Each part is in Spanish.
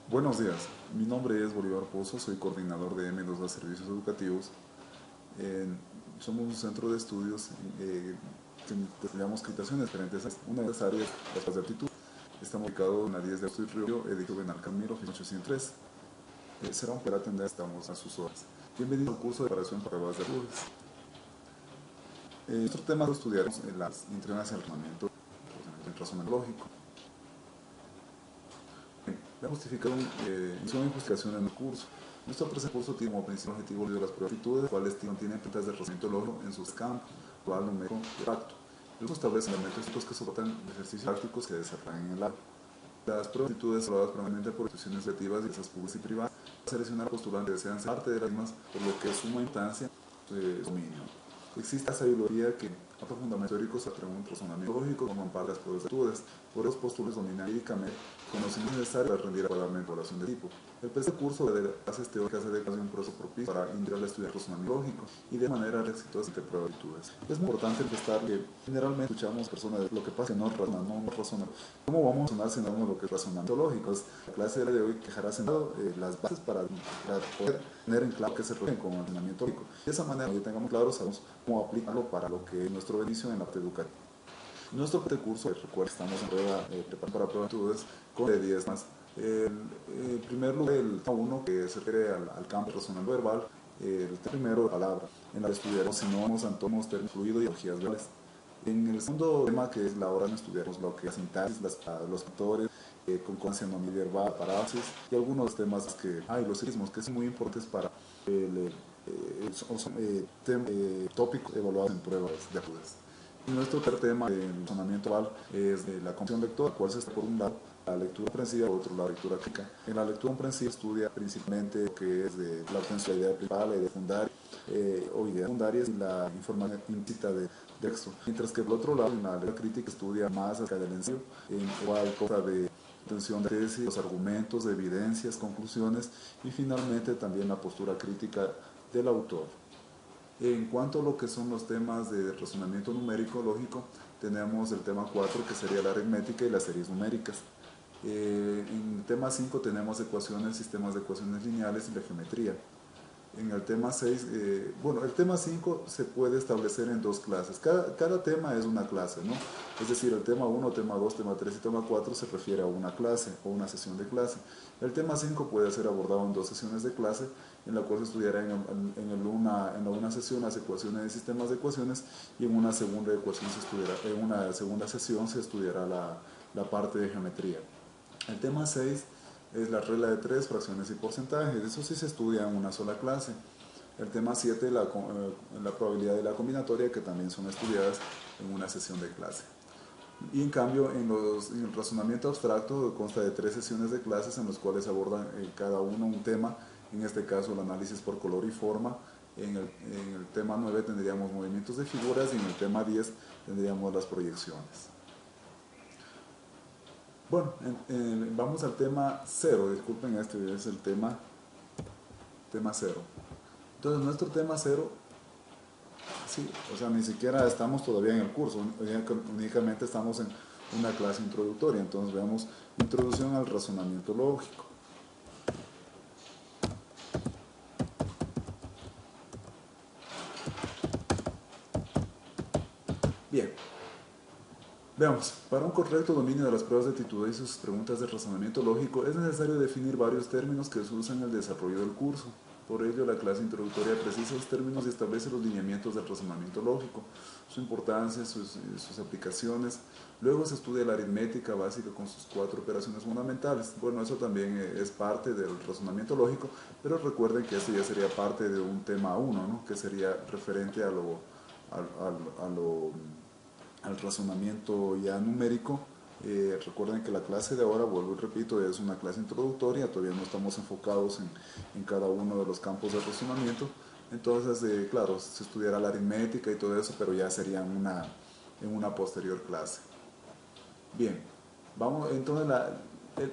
Buenos días, mi nombre es Bolívar Pozo, soy coordinador de M2A Servicios Educativos. Somos un centro de estudios que desarrollamos capacitaciones diferentes. Una de las áreas, las pruebas de aptitud, estamos ubicados en la 10 de agosto y Río, Edicto Benalcamiro, oficina 803. Será un placer atender, estamos a sus horas. Bienvenido al curso de preparación para pruebas de aptitudes. Nuestro tema lo estudiaremos en las entrenas en razonamiento, el razonamiento lógico. La justificación, y justificación en el curso. Nuestro presente curso tiene como principal objetivo de las pruebas de aptitudes, cuales contienen preguntas de razonamiento lógico en sus campos, cual, numérico y práctico. El curso establece elementos que soportan ejercicios prácticos que desarrollan en el aula. Las pruebas de aptitudes son evaluadas permanentemente por instituciones educativas y empresas públicas y privadas. Seleccionar postulantes que desean ser parte de las mismas, por lo que es suma importancia su dominio. Existe la sabiduría que aporta fundamentos teóricos a preguntas razonamiento lógico como parte de las pruebas de aptitudes. Por esos postulados dominan líricamente conocimientos necesarios para rendir adecuadamente evaluación de tipo. El presente curso de clases teóricas es de un proceso propicio para integrar al estudiante razonamiento lógico y de manera exitosa entre pruebas de aptitudes. Es muy importante empezar que generalmente escuchamos personas de lo que pasa que no razonan. ¿Cómo vamos a razonar si no vemos lo que es razonamiento lógico? La clase de hoy dejará sentado las bases para poder tener en claro qué se refiere con el razonamiento lógico. De esa manera, cuando ya tengamos claro, sabemos cómo aplicarlo para lo que es nuestro beneficio en la parte educativa. Nuestro curso, recuerda, estamos en prueba, preparando para pruebas de aptitudes con 10 más. En primer lugar, el tema 1, que se refiere al campo razonamiento verbal, el primero, palabra, en la que estudiaremos sinónimos, antónimos, términos fluidos y analogías verbales. En el segundo tema, que es la hora, estudiaremos lo que es la sintaxis, los factores, concordancia no verbal, paráfrasis y algunos temas que hay, los sismos, que son muy importantes para tópicos evaluados en pruebas de aptitudes. Nuestro tercer tema de razonamiento verbal es de la comprensión lectora, cual se está por un lado la lectura comprensiva, por otro lado la lectura crítica. En la lectura comprensiva estudia principalmente lo que es de la obtención de la idea principal, la idea secundaria o ideas secundarias y la información implícita de texto. Mientras que por otro lado en la lectura crítica estudia más acerca del ensayo, en cual cosa de obtención de tesis, los argumentos, evidencias, conclusiones y finalmente también la postura crítica del autor. En cuanto a lo que son los temas de razonamiento numérico lógico, tenemos el tema 4 que sería la aritmética y las series numéricas. En el tema 5 tenemos ecuaciones, sistemas de ecuaciones lineales y la geometría. En el tema 6, bueno, el tema 5 se puede establecer en dos clases. Cada tema es una clase, ¿no? Es decir, el tema 1, tema 2, tema 3 y tema 4 se refiere a una clase o una sesión de clase. El tema 5 puede ser abordado en dos sesiones de clase, en la cual se estudiará en una sesión las ecuaciones de sistemas de ecuaciones y en una segunda, en una segunda sesión se estudiará la parte de geometría. El tema 6 es la regla de tres, fracciones y porcentajes. Eso sí se estudia en una sola clase. El tema 7, la probabilidad de la combinatoria, que también son estudiadas en una sesión de clase. Y en cambio, en el razonamiento abstracto consta de tres sesiones de clases en las cuales abordan cada uno un tema, en este caso el análisis por color y forma. En el tema 9 tendríamos movimientos de figuras y en el tema 10 tendríamos las proyecciones. Bueno, vamos al tema 0, disculpen, este es el tema 0. Entonces, nuestro tema 0, sí, o sea, ni siquiera estamos todavía en el curso, únicamente estamos en una clase introductoria. Entonces, veamos introducción al razonamiento lógico. Bien, veamos, para un correcto dominio de las pruebas de aptitud y sus preguntas de razonamiento lógico es necesario definir varios términos que se usan en el desarrollo del curso. Por ello, la clase introductoria precisa los términos y establece los lineamientos del razonamiento lógico, su importancia, sus aplicaciones. Luego se estudia la aritmética básica con sus 4 operaciones fundamentales. Bueno, eso también es parte del razonamiento lógico, pero recuerden que eso ya sería parte de un tema 1, ¿no? Que sería referente al razonamiento ya numérico. Recuerden que la clase de ahora, vuelvo y repito, es una clase introductoria, todavía no estamos enfocados en cada uno de los campos de razonamiento. Entonces, claro, se estudiará la aritmética y todo eso, pero ya sería en una posterior clase. Bien, vamos, entonces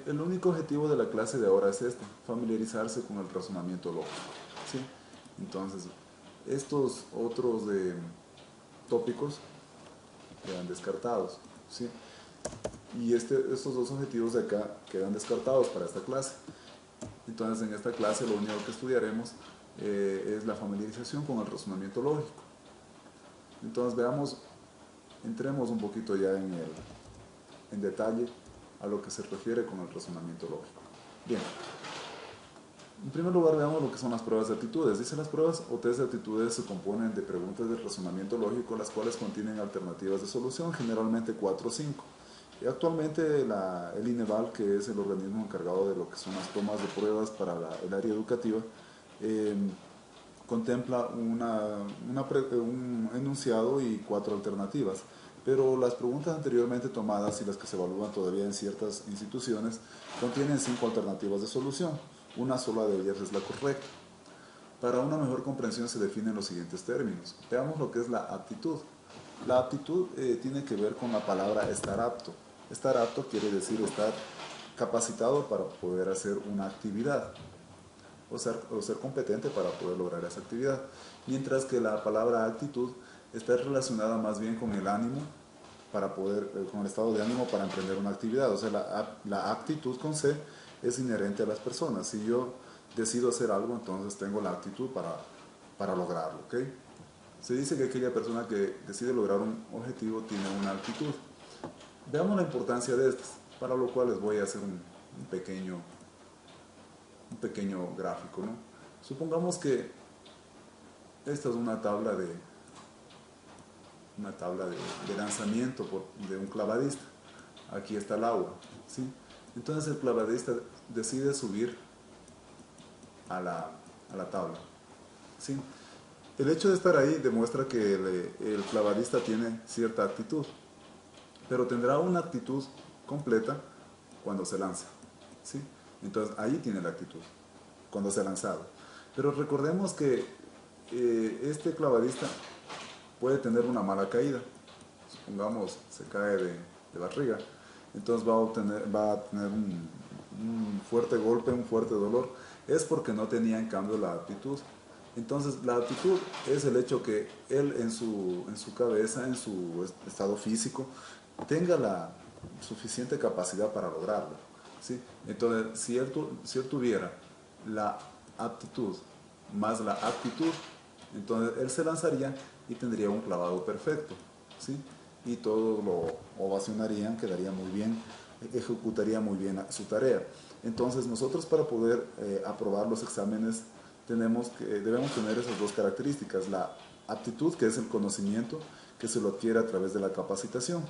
el único objetivo de la clase de ahora es este, familiarizarse con el razonamiento lógico, ¿sí? Entonces, estos otros tópicos quedan descartados, ¿sí? Y estos dos objetivos de acá quedan descartados para esta clase. Entonces en esta clase lo único que estudiaremos es la familiarización con el razonamiento lógico. Entonces veamos, entremos un poquito ya en detalle a lo que se refiere con el razonamiento lógico. Bien, en primer lugar veamos lo que son las pruebas de aptitudes. Dice, las pruebas o test de aptitudes se componen de preguntas de razonamiento lógico, las cuales contienen alternativas de solución, generalmente 4 o 5. Y actualmente el INEVAL, que es el organismo encargado de lo que son las tomas de pruebas para el área educativa, contempla un enunciado y 4 alternativas. Pero las preguntas anteriormente tomadas y las que se evalúan todavía en ciertas instituciones contienen 5 alternativas de solución. Una sola de ellas es la correcta. Para una mejor comprensión se definen los siguientes términos. Veamos lo que es la aptitud. La aptitud tiene que ver con la palabra estar apto. Estar apto quiere decir estar capacitado para poder hacer una actividad o ser competente para poder lograr esa actividad. Mientras que la palabra actitud está relacionada más bien con el ánimo con el estado de ánimo para emprender una actividad. O sea, la actitud con C es inherente a las personas. Si yo decido hacer algo, entonces tengo la actitud para lograrlo, ¿ok? Se dice que aquella persona que decide lograr un objetivo tiene una actitud. Veamos la importancia de estas, para lo cual les voy a hacer un pequeño gráfico, ¿no? Supongamos que esta es una tabla de lanzamiento de un clavadista. Aquí está el agua, ¿sí? Entonces el clavadista decide subir a la tabla, ¿sí? El hecho de estar ahí demuestra que el clavadista tiene cierta actitud, pero tendrá una actitud completa cuando se lanza, ¿sí? Entonces ahí tiene la actitud, cuando se ha lanzado. Pero recordemos que este clavadista puede tener una mala caída. Supongamos se cae de barriga, entonces va a tener un fuerte golpe, un fuerte dolor. Es porque no tenía en cambio la aptitud. Entonces la aptitud es el hecho que él en su cabeza, en su estado físico, tenga la suficiente capacidad para lograrlo, ¿sí? Entonces si él tuviera la aptitud más la actitud, entonces él se lanzaría y tendría un clavado perfecto, ¿sí? Y todos lo ovacionarían, quedaría muy bien, ejecutaría muy bien su tarea. Entonces nosotros para poder aprobar los exámenes debemos tener esas dos características: la aptitud, que es el conocimiento que se lo adquiere a través de la capacitación,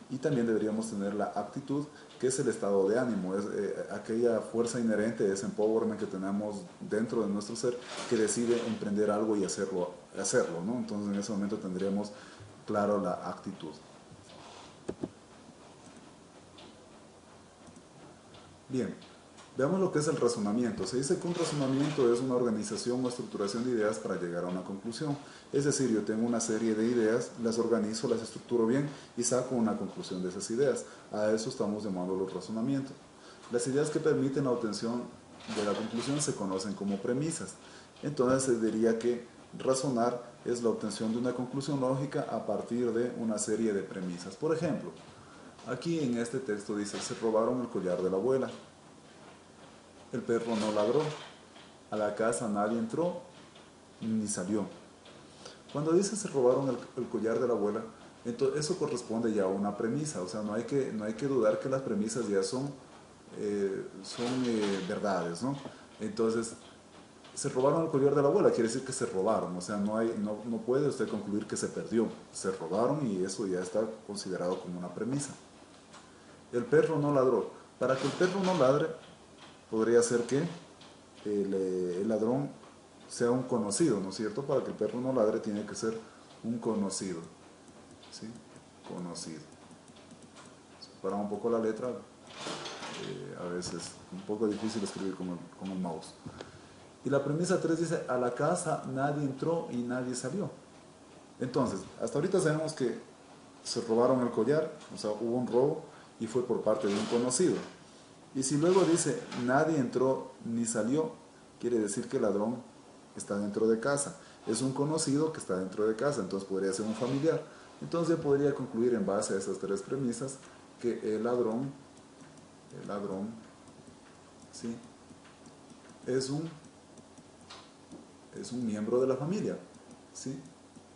y también deberíamos tener la actitud, que es el estado de ánimo, es aquella fuerza inherente, ese empowerment que tenemos dentro de nuestro ser, que decide emprender algo y hacerlo, ¿no? Entonces en ese momento tendríamos claro la actitud. Bien, veamos lo que es el razonamiento. Se dice que un razonamiento es una organización o estructuración de ideas para llegar a una conclusión. Es decir, yo tengo una serie de ideas, las organizo, las estructuro bien y saco una conclusión de esas ideas. A eso estamos llamándolo razonamiento. Las ideas que permiten la obtención de la conclusión se conocen como premisas. Entonces se diría que razonar es la obtención de una conclusión lógica a partir de una serie de premisas. Por ejemplo, aquí en este texto dice: se robaron el collar de la abuela. El perro no ladró. A la casa nadie entró ni salió. Cuando dice se robaron el collar de la abuela, entonces eso corresponde ya a una premisa. O sea, no hay que dudar que las premisas ya son verdades, ¿no? Entonces, se robaron el collar de la abuela, quiere decir que se robaron. O sea, no puede usted concluir que se perdió. Se robaron y eso ya está considerado como una premisa. El perro no ladró. Para que el perro no ladre, podría ser que el ladrón sea un conocido, ¿no es cierto? Para que el perro no ladre tiene que ser un conocido, ¿sí? Conocido. Para un poco la letra, a veces un poco difícil escribir con el mouse. Y la premisa 3 dice: a la casa nadie entró y nadie salió. Entonces, hasta ahorita sabemos que se robaron el collar, o sea, hubo un robo y fue por parte de un conocido. Y si luego dice nadie entró ni salió, quiere decir que el ladrón está dentro de casa. Es un conocido que está dentro de casa, entonces podría ser un familiar. Entonces podría concluir en base a esas 3 premisas que el ladrón, ¿sí?, es un miembro de la familia, ¿sí?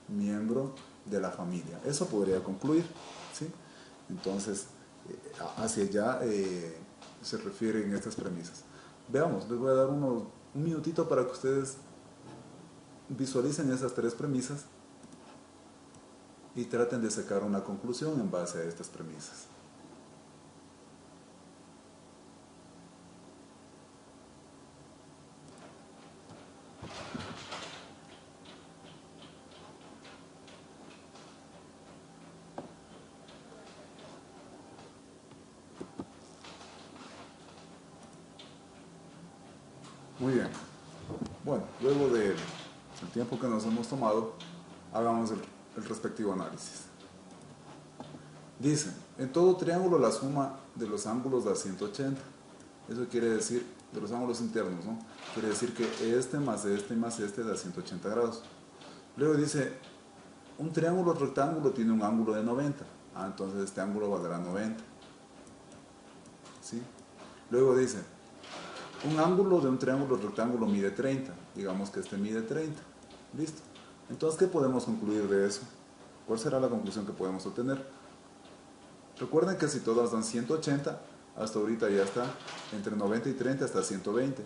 Miembro de la familia. Eso podría concluir, ¿sí? Entonces, hacia allá se refieren estas premisas. Veamos, les voy a dar un minutito para que ustedes visualicen esas tres premisas y traten de sacar una conclusión en base a estas premisas. Muy bien. Bueno, luego del tiempo que nos hemos tomado, hagamos el respectivo análisis. Dice, en todo triángulo la suma de los ángulos da 180. Eso quiere decir, de los ángulos internos, ¿no? Quiere decir que este más este da 180 grados. Luego dice, un triángulo rectángulo tiene un ángulo de 90. Entonces este ángulo valdrá 90. ¿Sí? Luego dice, un ángulo de un triángulo rectángulo mide 30. Digamos que este mide 30. ¿Listo? Entonces, ¿qué podemos concluir de eso? ¿Cuál será la conclusión que podemos obtener? Recuerden que si todas dan 180, hasta ahorita ya está, entre 90 y 30 está 120.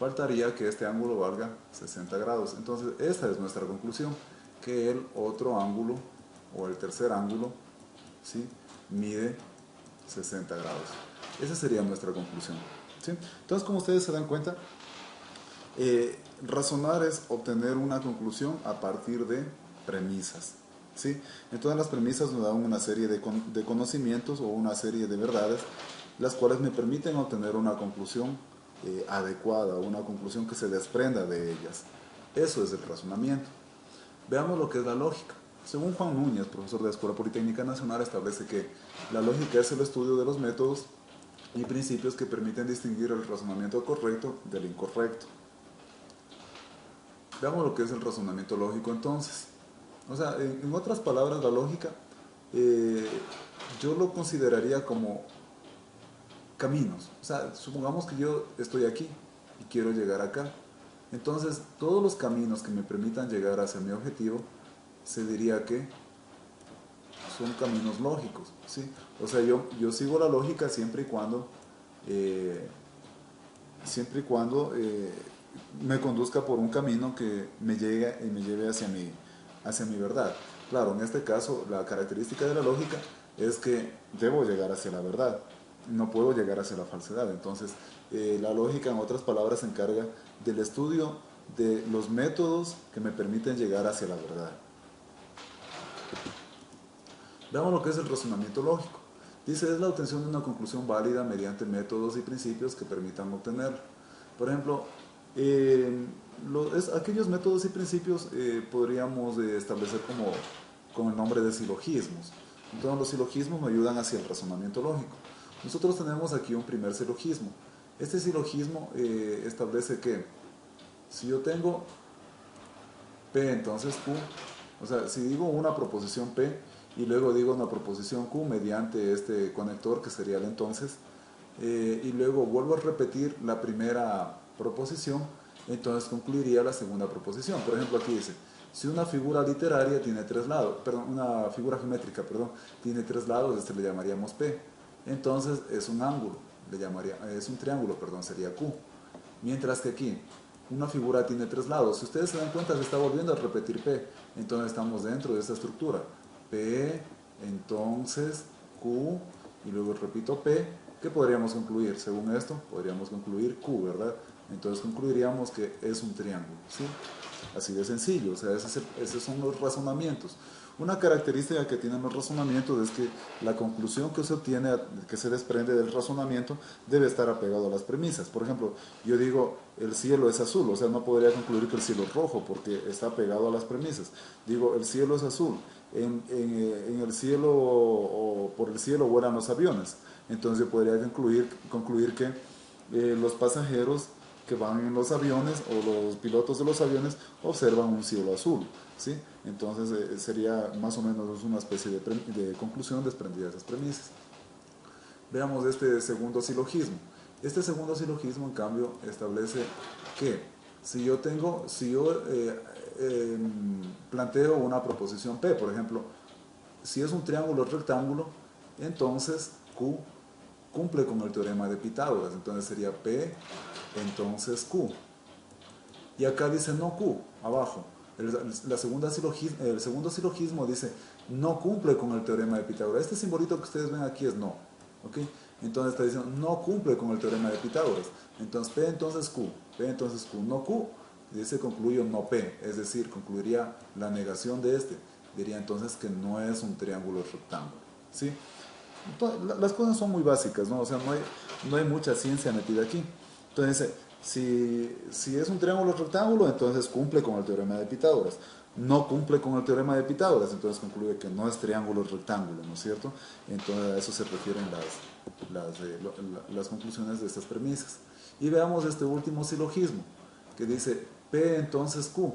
Faltaría que este ángulo valga 60 grados. Entonces, esta es nuestra conclusión, que el otro ángulo, o el tercer ángulo, ¿sí?, mide 60 grados. Esa sería nuestra conclusión, ¿sí? Entonces, como ustedes se dan cuenta, razonar es obtener una conclusión a partir de premisas, ¿sí? Entonces las premisas nos dan una serie de conocimientos o una serie de verdades, las cuales me permiten obtener una conclusión adecuada, una conclusión que se desprenda de ellas. Eso es el razonamiento. Veamos lo que es la lógica. Según Juan Núñez, profesor de la Escuela Politécnica Nacional, establece que la lógica es el estudio de los métodos y principios que permiten distinguir el razonamiento correcto del incorrecto. Veamos lo que es el razonamiento lógico entonces. O sea, en otras palabras, la lógica yo lo consideraría como caminos. O sea, supongamos que yo estoy aquí y quiero llegar acá. Entonces, todos los caminos que me permitan llegar hacia mi objetivo, se diría que son caminos lógicos, ¿sí? O sea, yo sigo la lógica siempre y cuando me conduzca por un camino que me llegue y me lleve hacia mi verdad. Claro, en este caso, la característica de la lógica es que debo llegar hacia la verdad, no puedo llegar hacia la falsedad. Entonces, la lógica, en otras palabras, se encarga del estudio de los métodos que me permiten llegar hacia la verdad. Veamos lo que es el razonamiento lógico. Dice, es la obtención de una conclusión válida mediante métodos y principios que permitan obtenerla. Por ejemplo, aquellos métodos y principios podríamos establecer como el nombre de silogismos. Entonces los silogismos nos ayudan hacia el razonamiento lógico. Nosotros tenemos aquí un primer silogismo. Este silogismo establece que si yo tengo P, entonces Q, o sea, si digo una proposición P y luego digo una proposición Q mediante este conector que sería el entonces, y luego vuelvo a repetir la primera proposición, entonces concluiría la segunda proposición. Por ejemplo, aquí dice, si una figura literaria tiene tres lados, una figura geométrica, tiene tres lados, le llamaríamos P. Entonces es un ángulo, es un triángulo, sería Q. Mientras que aquí, una figura tiene tres lados. Si ustedes se dan cuenta, se está volviendo a repetir P. Entonces estamos dentro de esta estructura. P, entonces Q, y luego repito P. ¿Qué podríamos concluir? Según esto, podríamos concluir Q, ¿verdad? Entonces concluiríamos que es un triángulo, ¿sí? Así de sencillo, o sea, esos son los razonamientos. Una característica que tienen los razonamientos es que la conclusión que se obtiene, que se desprende del razonamiento, debe estar apegado a las premisas. Por ejemplo, yo digo, el cielo es azul, o sea, no podría concluir que el cielo es rojo porque está pegado a las premisas. Digo, el cielo es azul, en el cielo, o por el cielo vuelan los aviones. Entonces yo podría concluir que los pasajeros que van en los aviones o los pilotos de los aviones observan un cielo azul, ¿sí? Entonces sería más o menos una especie de conclusión desprendida de esas premisas. Veamos este segundo silogismo. Este segundo silogismo, en cambio, establece que si yo planteo una proposición P, por ejemplo, si es un triángulo rectángulo, entonces Q cumple con el teorema de Pitágoras, entonces sería P, entonces Q. Y acá dice no Q, abajo. El segundo silogismo dice no cumple con el teorema de Pitágoras. Este simbolito que ustedes ven aquí es no. ¿Ok? Entonces está diciendo no cumple con el teorema de Pitágoras. Entonces P entonces Q. P entonces Q. No Q. Dice concluyo no P. Es decir, concluiría la negación de este. Diría entonces que no es un triángulo rectángulo. ¿Sí? Entonces, las cosas son muy básicas, ¿no? O sea, no hay mucha ciencia metida aquí. Entonces, si es un triángulo rectángulo, entonces cumple con el teorema de Pitágoras. No cumple con el teorema de Pitágoras, entonces concluye que no es triángulo rectángulo, ¿no es cierto? Entonces a eso se refieren las conclusiones de estas premisas. Y veamos este último silogismo, que dice P entonces Q,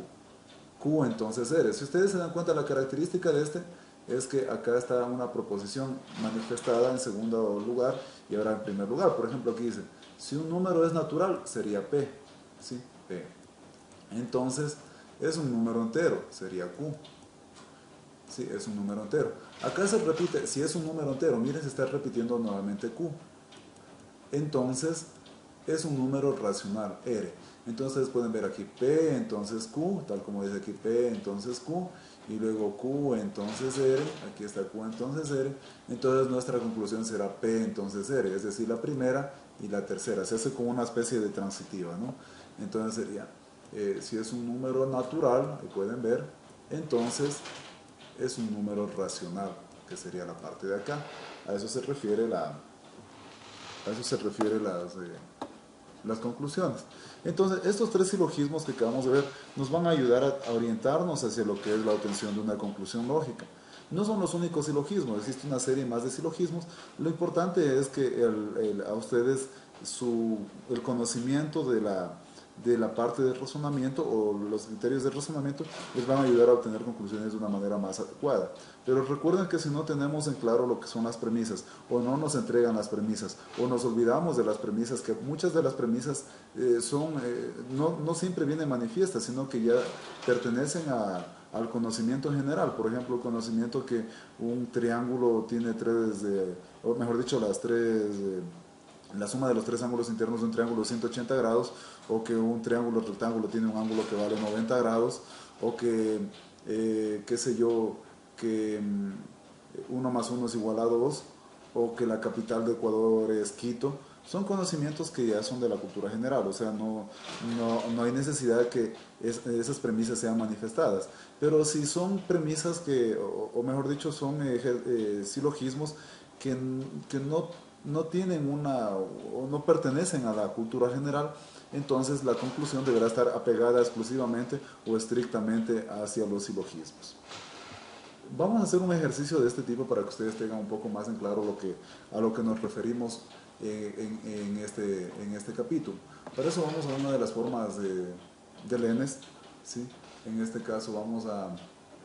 Q entonces R. Si ustedes se dan cuenta, la característica de este es que acá está una proposición manifestada en segundo lugar y ahora en primer lugar. Por ejemplo, aquí dice, si un número es natural, sería P, ¿sí? P. Entonces, es un número entero, sería Q. Sí, es un número entero. Acá se repite, si es un número entero, miren, se está repitiendo nuevamente Q. Entonces, es un número racional, R. Entonces pueden ver aquí P, entonces Q, tal como dice aquí P, entonces Q, y luego Q, entonces R, aquí está Q, entonces R. Entonces nuestra conclusión será P, entonces R, es decir, la primera y la tercera. Se hace como una especie de transitiva, ¿no? Entonces sería, si es un número natural, ahí pueden ver, entonces es un número racional, que sería la parte de acá. A eso se refiere las conclusiones. Entonces, estos tres silogismos que acabamos de ver nos van a ayudar a orientarnos hacia lo que es la obtención de una conclusión lógica. No son los únicos silogismos, existe una serie más de silogismos. Lo importante es que a ustedes el conocimiento de la parte de razonamiento o los criterios de razonamiento les van a ayudar a obtener conclusiones de una manera más adecuada. Pero recuerden que si no tenemos en claro lo que son las premisas, o no nos entregan las premisas, o nos olvidamos de las premisas, que muchas de las premisas no siempre vienen manifiestas, sino que ya pertenecen al conocimiento general. Por ejemplo, el conocimiento que un triángulo tiene o mejor dicho, la suma de los tres ángulos internos de un triángulo es 180 grados, o que un triángulo rectángulo tiene un ángulo que vale 90 grados, o que, qué sé yo, que 1 más 1 es igual a 2, o que la capital de Ecuador es Quito. Son conocimientos que ya son de la cultura general, o sea, no hay necesidad de que esas premisas sean manifestadas. Pero si son premisas o mejor dicho, son silogismos que no tienen o no pertenecen a la cultura general, entonces la conclusión deberá estar apegada exclusivamente o estrictamente hacia los silogismos. Vamos a hacer un ejercicio de este tipo para que ustedes tengan un poco más en claro a lo que nos referimos en este capítulo. Para eso vamos a una de las formas de Lenes, ¿sí? En este caso vamos a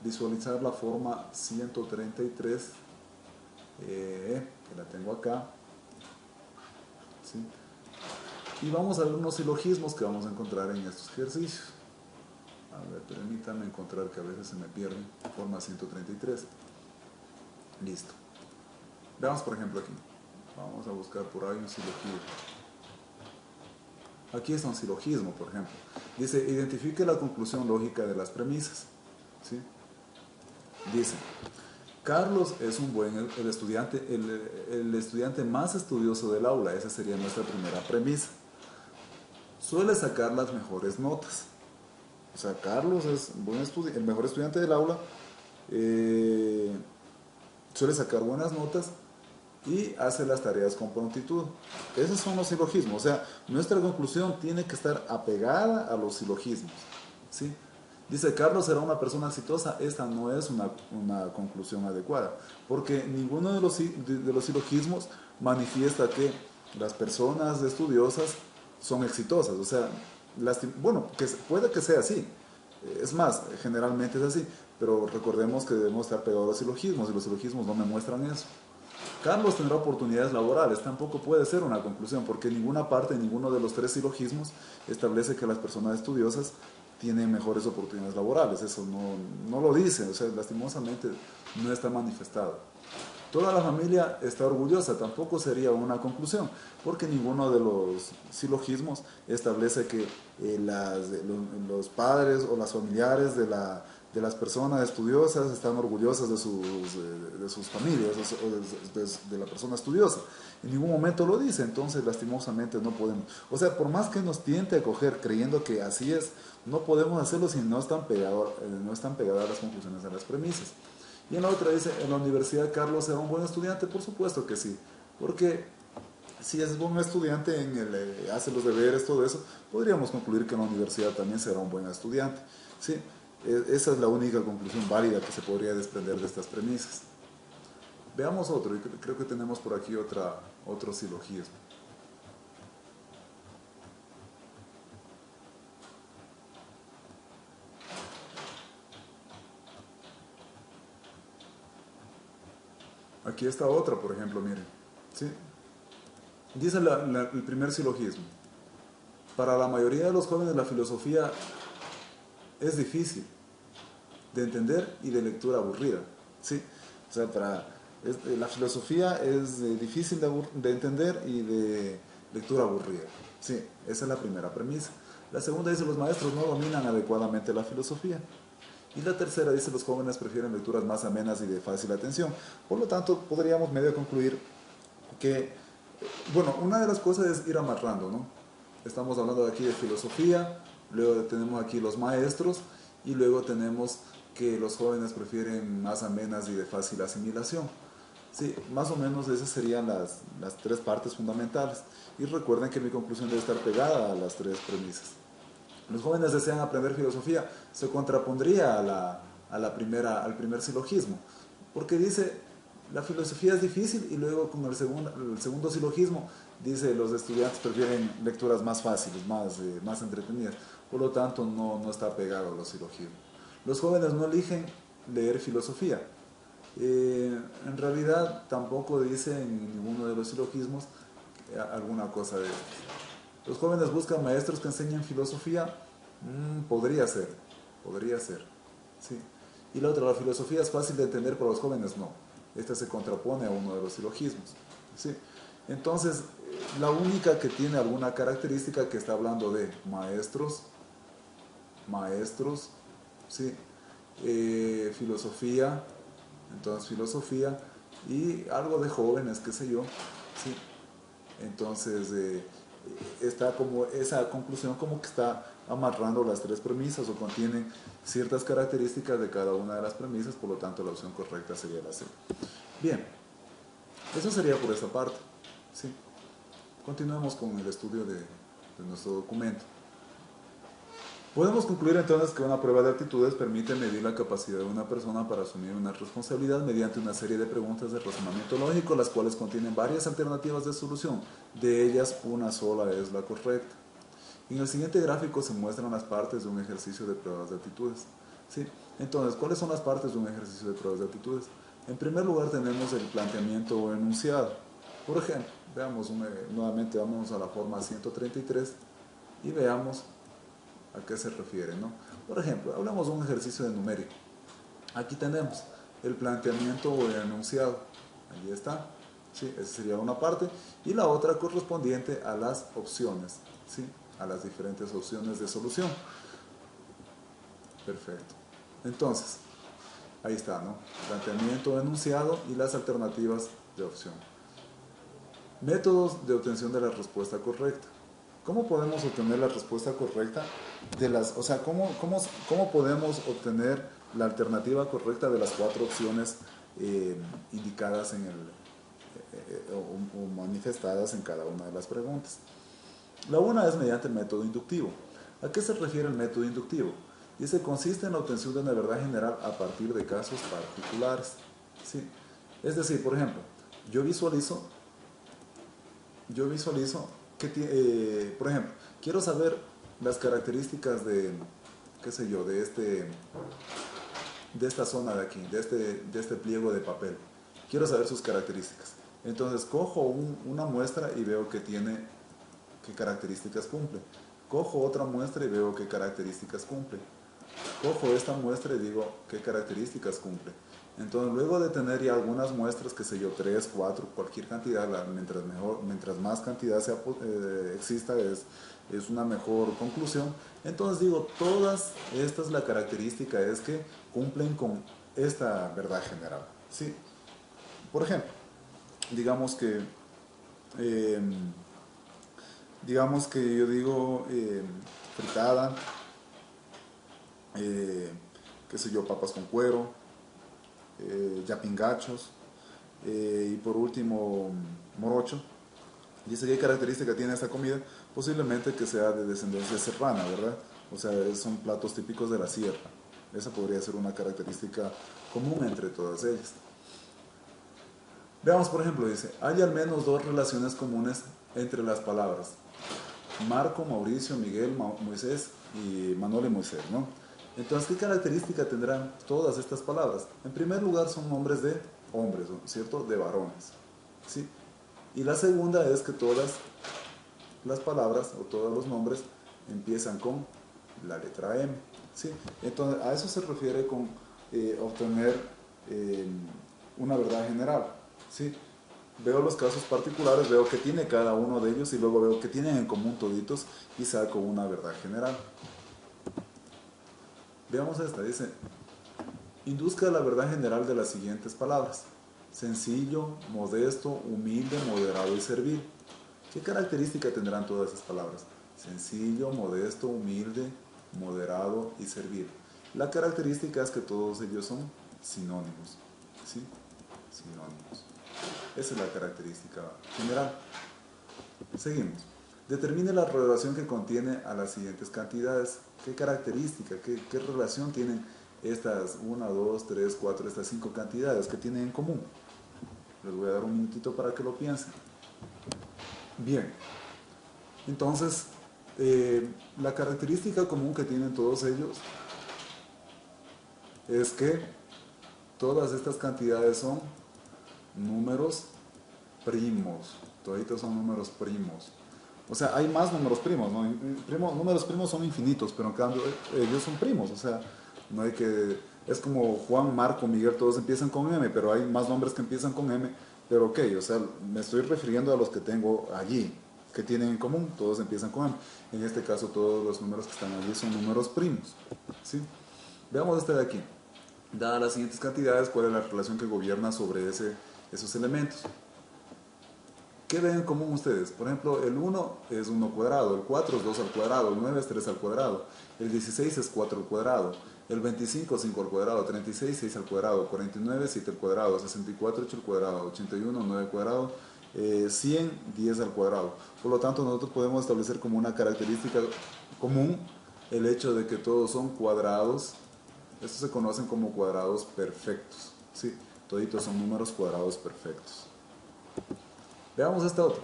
visualizar la forma 133, que la tengo acá, ¿sí? Y vamos a ver unos silogismos que vamos a encontrar en estos ejercicios. A ver, permítanme encontrar, que a veces se me pierde. Forma 133. Listo. Veamos por ejemplo aquí. Vamos a buscar por ahí un silogismo. Aquí está un silogismo, por ejemplo. Dice, identifique la conclusión lógica de las premisas. ¿Sí? Dice, Carlos es el estudiante más estudioso del aula. Esa sería nuestra primera premisa. Suele sacar las mejores notas. O sea, Carlos es el mejor estudiante del aula, suele sacar buenas notas y hace las tareas con prontitud. Esos son los silogismos. O sea, nuestra conclusión tiene que estar apegada a los silogismos, ¿sí? Dice, Carlos será una persona exitosa. Esta no es una conclusión adecuada, porque ninguno de los silogismos manifiesta que las personas estudiosas son exitosas. O sea, bueno, puede que sea así. Es más, generalmente es así, pero recordemos que debemos estar pegados a los silogismos, y los silogismos no me muestran eso. Carlos tendrá oportunidades laborales. Tampoco puede ser una conclusión, porque ninguna parte, ninguno de los tres silogismos establece que las personas estudiosas tienen mejores oportunidades laborales. Eso no lo dice, o sea, lastimosamente no está manifestado. Toda la familia está orgullosa, tampoco sería una conclusión, porque ninguno de los silogismos establece que los padres o las familiares de las personas estudiosas están orgullosas de sus familias o de la persona estudiosa. En ningún momento lo dice, entonces lastimosamente no podemos. O sea, por más que nos tiente a coger creyendo que así es, no podemos hacerlo si no están pegadas las conclusiones a las premisas. Y en la otra dice, en la universidad Carlos será un buen estudiante, por supuesto que sí, porque si es buen estudiante, hace los deberes, todo eso, podríamos concluir que en la universidad también será un buen estudiante. ¿Sí? Esa es la única conclusión válida que se podría desprender de estas premisas. Veamos otro, y creo que tenemos por aquí otro silogismo. Aquí está otra, por ejemplo, miren. ¿Sí? Dice el primer silogismo. Para la mayoría de los jóvenes la filosofía es difícil de entender y de lectura aburrida. ¿Sí? O sea, la filosofía es difícil de entender y de lectura aburrida. Sí, esa es la primera premisa. La segunda dice, los maestros no dominan adecuadamente la filosofía. Y la tercera dice, los jóvenes prefieren lecturas más amenas y de fácil atención. Por lo tanto, podríamos medio concluir que, bueno, una de las cosas es ir amarrando, ¿no? Estamos hablando aquí de filosofía, luego tenemos aquí los maestros, y luego tenemos que los jóvenes prefieren más amenas y de fácil asimilación. Sí, más o menos esas serían las tres partes fundamentales. Y recuerden que mi conclusión debe estar pegada a las tres premisas. Los jóvenes desean aprender filosofía, se contrapondría al primer silogismo, porque dice, la filosofía es difícil, y luego con el segundo silogismo dice, los estudiantes prefieren lecturas más fáciles, más entretenidas, por lo tanto no está pegado a los silogismos. Los jóvenes no eligen leer filosofía. En realidad tampoco dice en ninguno de los silogismos alguna cosa de esto. Los jóvenes buscan maestros que enseñen filosofía. Podría ser, ¿sí? Y la otra, la filosofía es fácil de entender para los jóvenes, no. Esta se contrapone a uno de los silogismos, ¿sí? Entonces, la única que tiene alguna característica que está hablando de maestros, ¿sí? Filosofía, entonces filosofía, y algo de jóvenes, qué sé yo, ¿sí? Entonces, está como esa conclusión como que está amarrando las tres premisas o contienen ciertas características de cada una de las premisas, por lo tanto la opción correcta sería la C. Bien, eso sería por esa parte, ¿sí? Continuemos con el estudio de nuestro documento. Podemos concluir entonces que una prueba de aptitudes permite medir la capacidad de una persona para asumir una responsabilidad mediante una serie de preguntas de razonamiento lógico, las cuales contienen varias alternativas de solución. De ellas, una sola es la correcta. En el siguiente gráfico se muestran las partes de un ejercicio de pruebas de aptitudes. ¿Sí? Entonces, ¿cuáles son las partes de un ejercicio de pruebas de aptitudes? En primer lugar tenemos el planteamiento o enunciado. Por ejemplo, veamos nuevamente, vamos a la forma 133 y veamos a qué se refiere, ¿no? Por ejemplo, hablamos de un ejercicio de numérico. Aquí tenemos el planteamiento o el enunciado. Ahí está. ¿Sí? Esa sería una parte. Y la otra correspondiente a las opciones, ¿sí? A las diferentes opciones de solución. Perfecto. Entonces, ahí está, ¿no? Planteamiento, enunciado y las alternativas de opción. Métodos de obtención de la respuesta correcta. ¿Cómo podemos obtener la respuesta correcta o sea, ¿cómo podemos obtener la alternativa correcta de las cuatro opciones indicadas o manifestadas en cada una de las preguntas? La una es mediante el método inductivo. ¿A qué se refiere el método inductivo? Dice, consiste en la obtención de una verdad general a partir de casos particulares. ¿Sí? Es decir, por ejemplo, yo visualizo por ejemplo, quiero saber las características qué sé yo, de esta zona de aquí, de este pliego de papel. Quiero saber sus características. Entonces cojo una muestra y veo que tiene, qué características cumple. Cojo otra muestra y veo qué características cumple. Cojo esta muestra y digo qué características cumple. Entonces, luego de tener ya algunas muestras, qué sé yo, 3, 4, cualquier cantidad, mientras más cantidad exista, es una mejor conclusión. Entonces digo, todas estas, la característica es que cumplen con esta verdad general. ¿Sí? Por ejemplo, digamos que, eh, yo digo fritada, eh, qué sé yo, papas con cuero, yapingachos, y por último morocho. Dice qué característica tiene esta comida, posiblemente que sea de descendencia serrana, ¿verdad? O sea, son platos típicos de la sierra. Esa podría ser una característica común entre todas ellas. Veamos, por ejemplo, dice, hay al menos dos relaciones comunes entre las palabras Marco, Mauricio, Miguel, Moisés y Manuel y Moisés, ¿no? Entonces, ¿qué característica tendrán todas estas palabras? En primer lugar, son nombres de hombres, ¿cierto? De varones, ¿sí? Y la segunda es que todas las palabras o todos los nombres empiezan con la letra M, ¿sí? Entonces, a eso se refiere con obtener eh, una verdad general, ¿sí? Veo los casos particulares, veo que tiene cada uno de ellos y luego veo que tienen en común toditos y saco una verdad general. Veamos esta, dice, induzca la verdad general de las siguientes palabras. Sencillo, modesto, humilde, moderado y servil. ¿Qué característica tendrán todas esas palabras? Sencillo, modesto, humilde, moderado y servil. La característica es que todos ellos son sinónimos, ¿sí? Sinónimos. Esa es la característica general. Seguimos. Determine la relación que contiene a las siguientes cantidades. ¿Qué característica, qué relación tienen estas 1, 2, 3, 4, estas 5 cantidades que tienen en común? Les voy a dar un minutito para que lo piensen. Bien, entonces, la característica común que tienen todos ellos es que todas estas cantidades son números primos. Toditos son números primos. O sea, hay más números primos, ¿no? Números primos son infinitos, pero en cambio ellos son primos. O sea, no hay que... Es como Juan, Marco, Miguel, todos empiezan con M, pero hay más nombres que empiezan con M. Pero ok, o sea, me estoy refiriendo a los que tengo allí, que tienen en común, todos empiezan con M. En este caso, todos los números que están allí son números primos, ¿sí? Veamos este de aquí. Dadas las siguientes cantidades, ¿cuál es la relación que gobierna sobre esos elementos? ¿Qué ven en común ustedes? Por ejemplo, el 1 es 1 cuadrado, el 4 es 2 al cuadrado, el 9 es 3 al cuadrado, el 16 es 4 al cuadrado, el 25 es 5 al cuadrado, 36 6 al cuadrado, 49 7 al cuadrado, 64 8 al cuadrado, 81 9 al cuadrado, 100 10 al cuadrado. Por lo tanto, nosotros podemos establecer como una característica común el hecho de que todos son cuadrados. Estos se conocen como cuadrados perfectos, ¿sí? Toditos son números cuadrados perfectos. Veamos esta otra,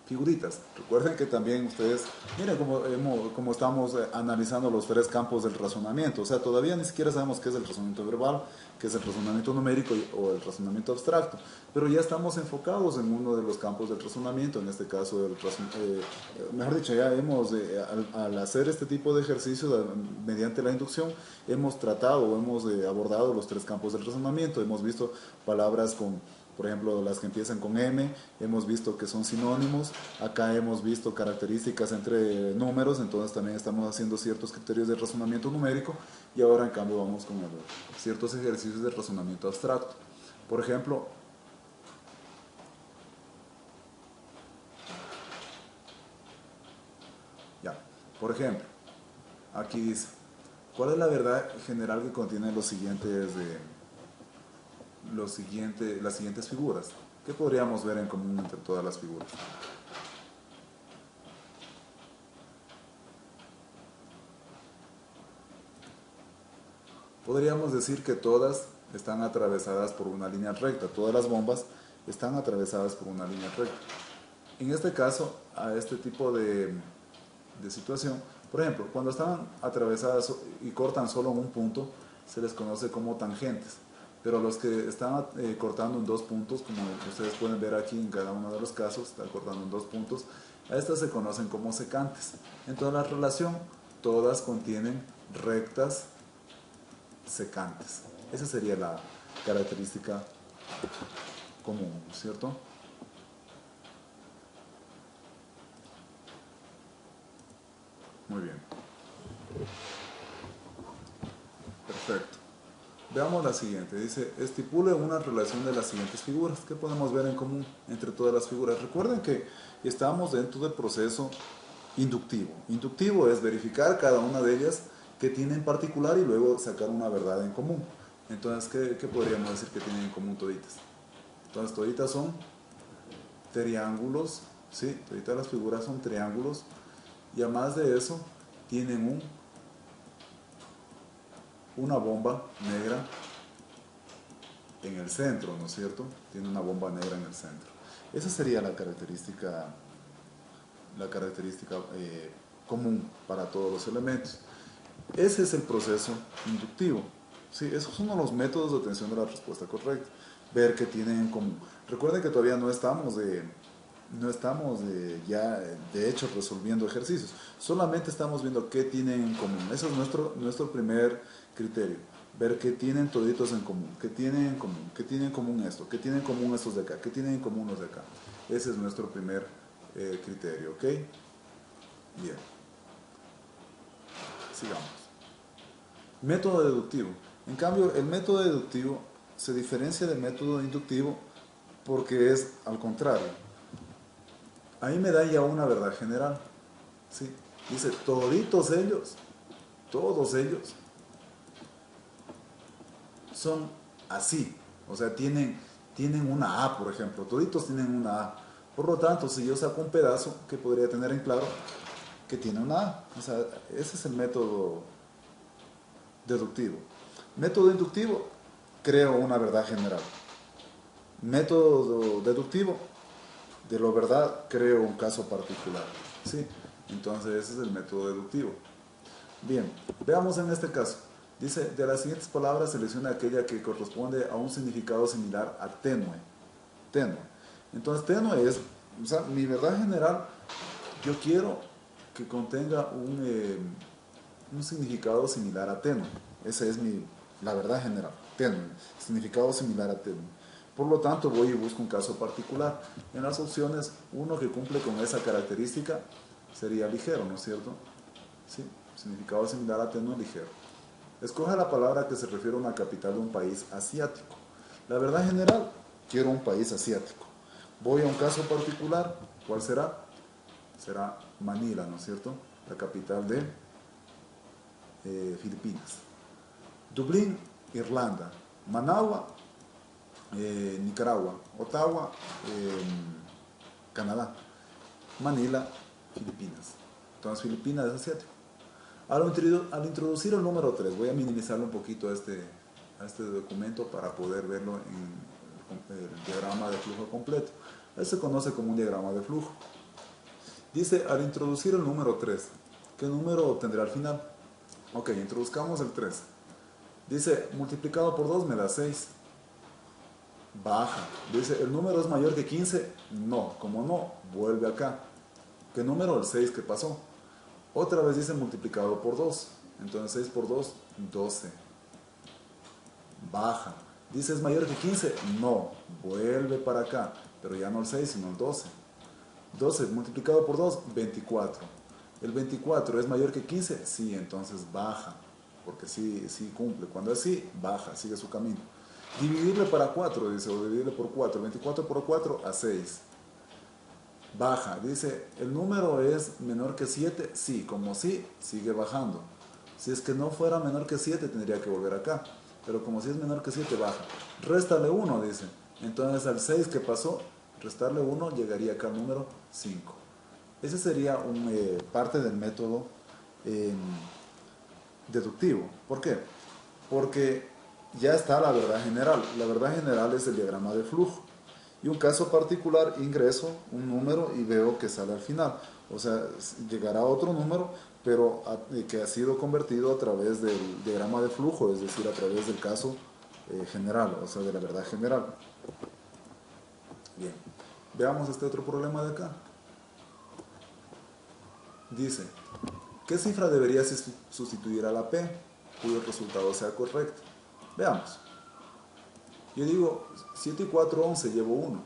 figuritas. Recuerden que también ustedes, miren cómo estamos analizando los tres campos del razonamiento. O sea, todavía ni siquiera sabemos qué es el razonamiento verbal, qué es el razonamiento numérico o el razonamiento abstracto. Pero ya estamos enfocados en uno de los campos del razonamiento, en este caso, mejor dicho, ya hemos, al hacer este tipo de ejercicio mediante la inducción, hemos tratado o hemos abordado los tres campos del razonamiento. Hemos visto palabras por ejemplo, las que empiezan con M, hemos visto que son sinónimos, acá hemos visto características entre números, entonces también estamos haciendo ciertos criterios de razonamiento numérico y ahora en cambio vamos con ciertos ejercicios de razonamiento abstracto. Por ejemplo, aquí dice, ¿cuál es la verdad general que contiene las siguientes figuras? ¿Qué podríamos ver en común entre todas las figuras? Podríamos decir que todas están atravesadas por una línea recta, todas las bombas están atravesadas por una línea recta. En este caso, a este tipo de situación, por ejemplo, cuando están atravesadas y cortan solo en un punto, se les conoce como tangentes. pero los que están cortando en dos puntos, como ustedes pueden ver aquí en cada uno de los casos, están cortando en dos puntos, a estas se conocen como secantes. En toda la relación, todas contienen rectas secantes. Esa sería la característica común, ¿cierto? Muy bien. Perfecto. Veamos la siguiente. Dice, estipule una relación de las siguientes figuras. ¿Qué podemos ver en común entre todas las figuras? Recuerden que estamos dentro del proceso inductivo. Inductivo es verificar cada una de ellas que tiene en particular y luego sacar una verdad en común. Entonces, ¿qué podríamos decir que tienen en común toditas? Entonces, toditas son triángulos, ¿sí? Toditas las figuras son triángulos y además de eso tienen una bomba negra en el centro, ¿no es cierto? Tiene una bomba negra en el centro. Esa sería la característica común para todos los elementos. Ese es el proceso inductivo. Sí, esos son los métodos de obtención de la respuesta correcta. Ver qué tienen en común. Recuerden que todavía no estamos ya de hecho resolviendo ejercicios. Solamente estamos viendo qué tienen en común. Ese es nuestro primer criterio. Ver qué tienen toditos en común. Qué tienen en común. Qué tienen en común esto. Qué tienen en común estos de acá. Qué tienen en común los de acá. Ese es nuestro primer criterio. ¿Ok? Bien. Sigamos. Método deductivo. En cambio, el método deductivo se diferencia del método inductivo porque es al contrario. Ahí me da ya una verdad general. ¿Sí? Dice, todos ellos son así. O sea, tienen una A, por ejemplo. Toditos tienen una A. Por lo tanto, si yo saco un pedazo, ¿qué podría tener en claro? Que tiene una A. O sea, ese es el método deductivo. Método inductivo, creo una verdad general. Método deductivo, de lo verdad, creo un caso particular. ¿Sí? Entonces, ese es el método deductivo. Bien, veamos en este caso. Dice, de las siguientes palabras, selecciona aquella que corresponde a un significado similar a tenue. Tenue. Entonces, tenue es, o sea, mi verdad general, yo quiero que contenga un significado similar a tenue. Esa es la verdad general. Tenue. Significado similar a tenue. Por lo tanto, voy y busco un caso particular. En las opciones, uno que cumple con esa característica sería ligero, ¿no es cierto? Sí, significado similar a tenue, ligero. Escoja la palabra que se refiere a una capital de un país asiático. La verdad general, quiero un país asiático. Voy a un caso particular, ¿cuál será? Será Manila, ¿no es cierto? La capital de Filipinas. Dublín, Irlanda. Managua, Nicaragua. Ottawa, Canadá. Manila, Filipinas. Entonces, Filipinas es asiático. Al introducir el número 3, voy a minimizarlo un poquito a este documento para poder verlo en el diagrama de flujo completo. Esto se conoce como un diagrama de flujo. Dice, al introducir el número 3, ¿qué número obtendré al final? Ok, introduzcamos el 3. Dice, multiplicado por 2 me da 6. Baja. Dice, ¿el número es mayor que 15? No. Como no, vuelve acá. ¿Qué número? El 6 que pasó. Otra vez dice multiplicado por 2. Entonces 6 por 2, 12. Baja. Dice, ¿es mayor que 15? No. Vuelve para acá. Pero ya no el 6, sino el 12. 12 multiplicado por 2, 24. ¿El 24 es mayor que 15? Sí, entonces baja. Porque sí cumple. Cuando es sí, baja, sigue su camino. Dividirle para 4, dice, o dividirle por 4. 24 por 4, a 6. Baja, dice, ¿el número es menor que 7? Sí, como sí, sigue bajando. Si es que no fuera menor que 7, tendría que volver acá. Pero como si es menor que 7, baja. Réstale 1, dice. Entonces al 6 que pasó, restarle 1, llegaría acá al número 5. Ese sería parte del método deductivo. ¿Por qué? Porque ya está la verdad general. La verdad general es el diagrama de flujo. Y un caso particular, ingreso un número y veo que sale al final. O sea, llegará otro número, pero que ha sido convertido a través del diagrama de flujo, es decir, a través del caso general, o sea, de la verdad general. Bien, veamos este otro problema de acá. Dice, ¿qué cifra debería sustituir a la P cuyo resultado sea correcto? Veamos. Yo digo 7 y 4, 11, llevo 1.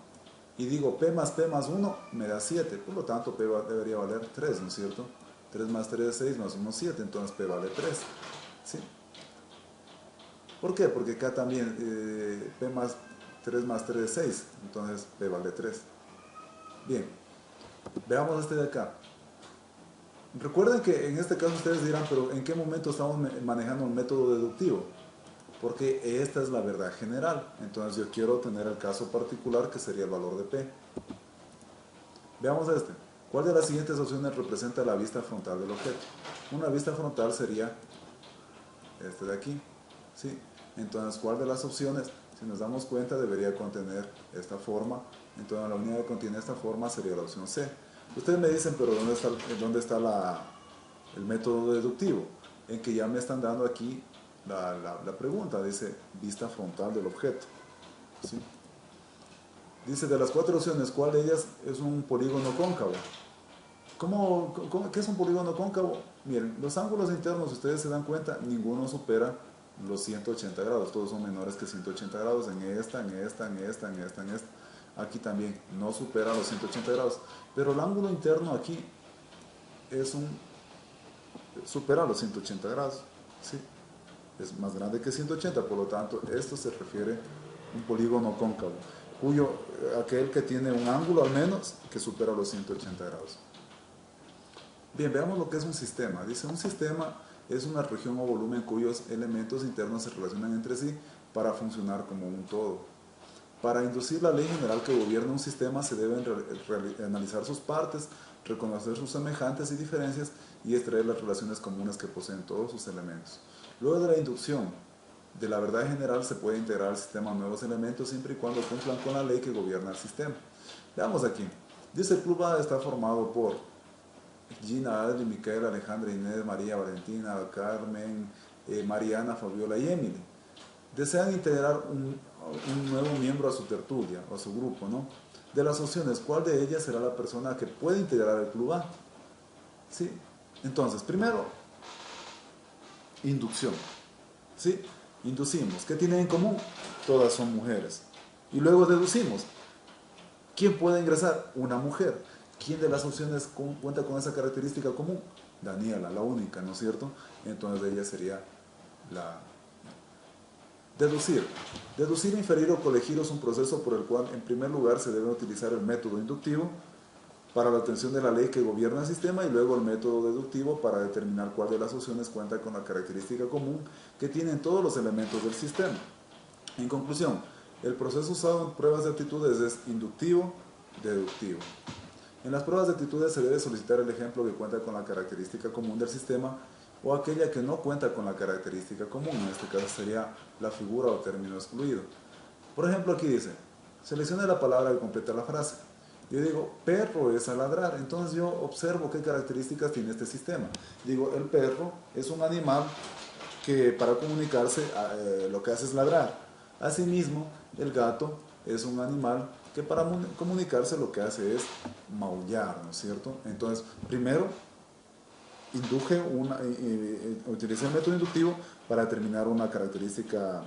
Y digo P más 1 me da 7. Por lo tanto, P debería valer 3, ¿no es cierto? 3 más 3 es 6, más 1 7. Entonces P vale 3. ¿Sí? ¿Por qué? Porque acá también P más 3 más 3 es 6. Entonces P vale 3. Bien. Veamos este de acá. Recuerden que en este caso ustedes dirán, pero ¿en qué momento estamos manejando un método deductivo? Porque esta es la verdad general. Entonces yo quiero tener el caso particular que sería el valor de P. Veamos este. ¿Cuál de las siguientes opciones representa la vista frontal del objeto? Una vista frontal sería este de aquí. ¿Sí? Entonces, ¿cuál de las opciones? Si nos damos cuenta, debería contener esta forma. Entonces, la unidad que contiene esta forma sería la opción C. Ustedes me dicen, pero ¿dónde está el método deductivo? En que ya me están dando aquí la pregunta. Dice, vista frontal del objeto. ¿Sí? Dice, de las 4 opciones, ¿cuál de ellas es un polígono cóncavo? ¿Qué es un polígono cóncavo? Miren, los ángulos internos, si ustedes se dan cuenta, ninguno supera los 180 grados. Todos son menores que 180 grados en esta. Aquí también no supera los 180 grados. Pero el ángulo interno aquí supera los 180 grados. ¿Sí? Es más grande que 180, por lo tanto, esto se refiere a un polígono cóncavo, aquel que tiene un ángulo al menos que supera los 180 grados. Bien, veamos lo que es un sistema. Dice, un sistema es una región o volumen cuyos elementos internos se relacionan entre sí para funcionar como un todo. Para inducir la ley general que gobierna un sistema se deben analizar sus partes, reconocer sus semejantes y diferencias y extraer las relaciones comunes que poseen todos sus elementos. Luego de la inducción de la verdad general se puede integrar al sistema nuevos elementos siempre y cuando cumplan con la ley que gobierna el sistema. Veamos aquí. Dice, el club A está formado por Gina, Adri, Micaela, Alejandra, Inés, María, Valentina, Carmen, Mariana, Fabiola y Emily. Desean integrar un nuevo miembro a su tertulia o a su grupo, ¿no? De las opciones, ¿cuál de ellas será la persona que puede integrar el club A? ¿Sí? Entonces, primero, inducción. ¿Sí? Inducimos. ¿Qué tienen en común? Todas son mujeres. Y luego deducimos. ¿Quién puede ingresar? Una mujer. ¿Quién de las opciones cuenta con esa característica común? Daniela, la única, ¿no es cierto? Entonces ella sería la... Deducir. Deducir, inferir o colegir es un proceso por el cual, en primer lugar, se debe utilizar el método inductivo para la obtención de la ley que gobierna el sistema y luego el método deductivo para determinar cuál de las opciones cuenta con la característica común que tienen todos los elementos del sistema. En conclusión, el proceso usado en pruebas de aptitudes es inductivo-deductivo. En las pruebas de aptitudes se debe solicitar el ejemplo que cuenta con la característica común del sistema o aquella que no cuenta con la característica común, en este caso sería la figura o término excluido. Por ejemplo, aquí dice, seleccione la palabra que completa la frase. Yo digo, perro es a ladrar, entonces yo observo qué características tiene este sistema. Digo, el perro es un animal que para comunicarse lo que hace es ladrar. Asimismo, el gato es un animal que para comunicarse lo que hace es maullar, ¿no es cierto? Entonces, primero, utilicé el método inductivo para determinar una característica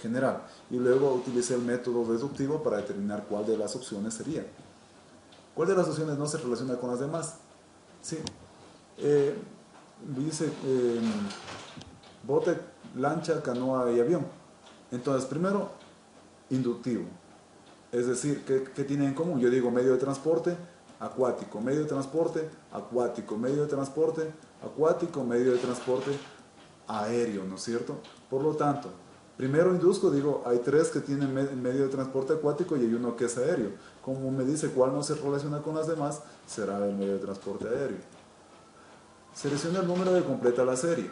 general y luego utilicé el método deductivo para determinar cuál de las opciones sería. ¿Cuál de las opciones no se relaciona con las demás? Sí. Dice bote, lancha, canoa y avión. Entonces, primero, inductivo. Es decir, ¿qué tienen en común? Yo digo medio de transporte, acuático, medio de transporte, acuático, medio de transporte, acuático, medio de transporte, aéreo, ¿no es cierto? Por lo tanto, primero induzco, digo, hay 3 que tienen medio de transporte acuático y hay uno que es aéreo. Como me dice cuál no se relaciona con las demás, será el medio de transporte aéreo. Selecciona el número que completa la serie.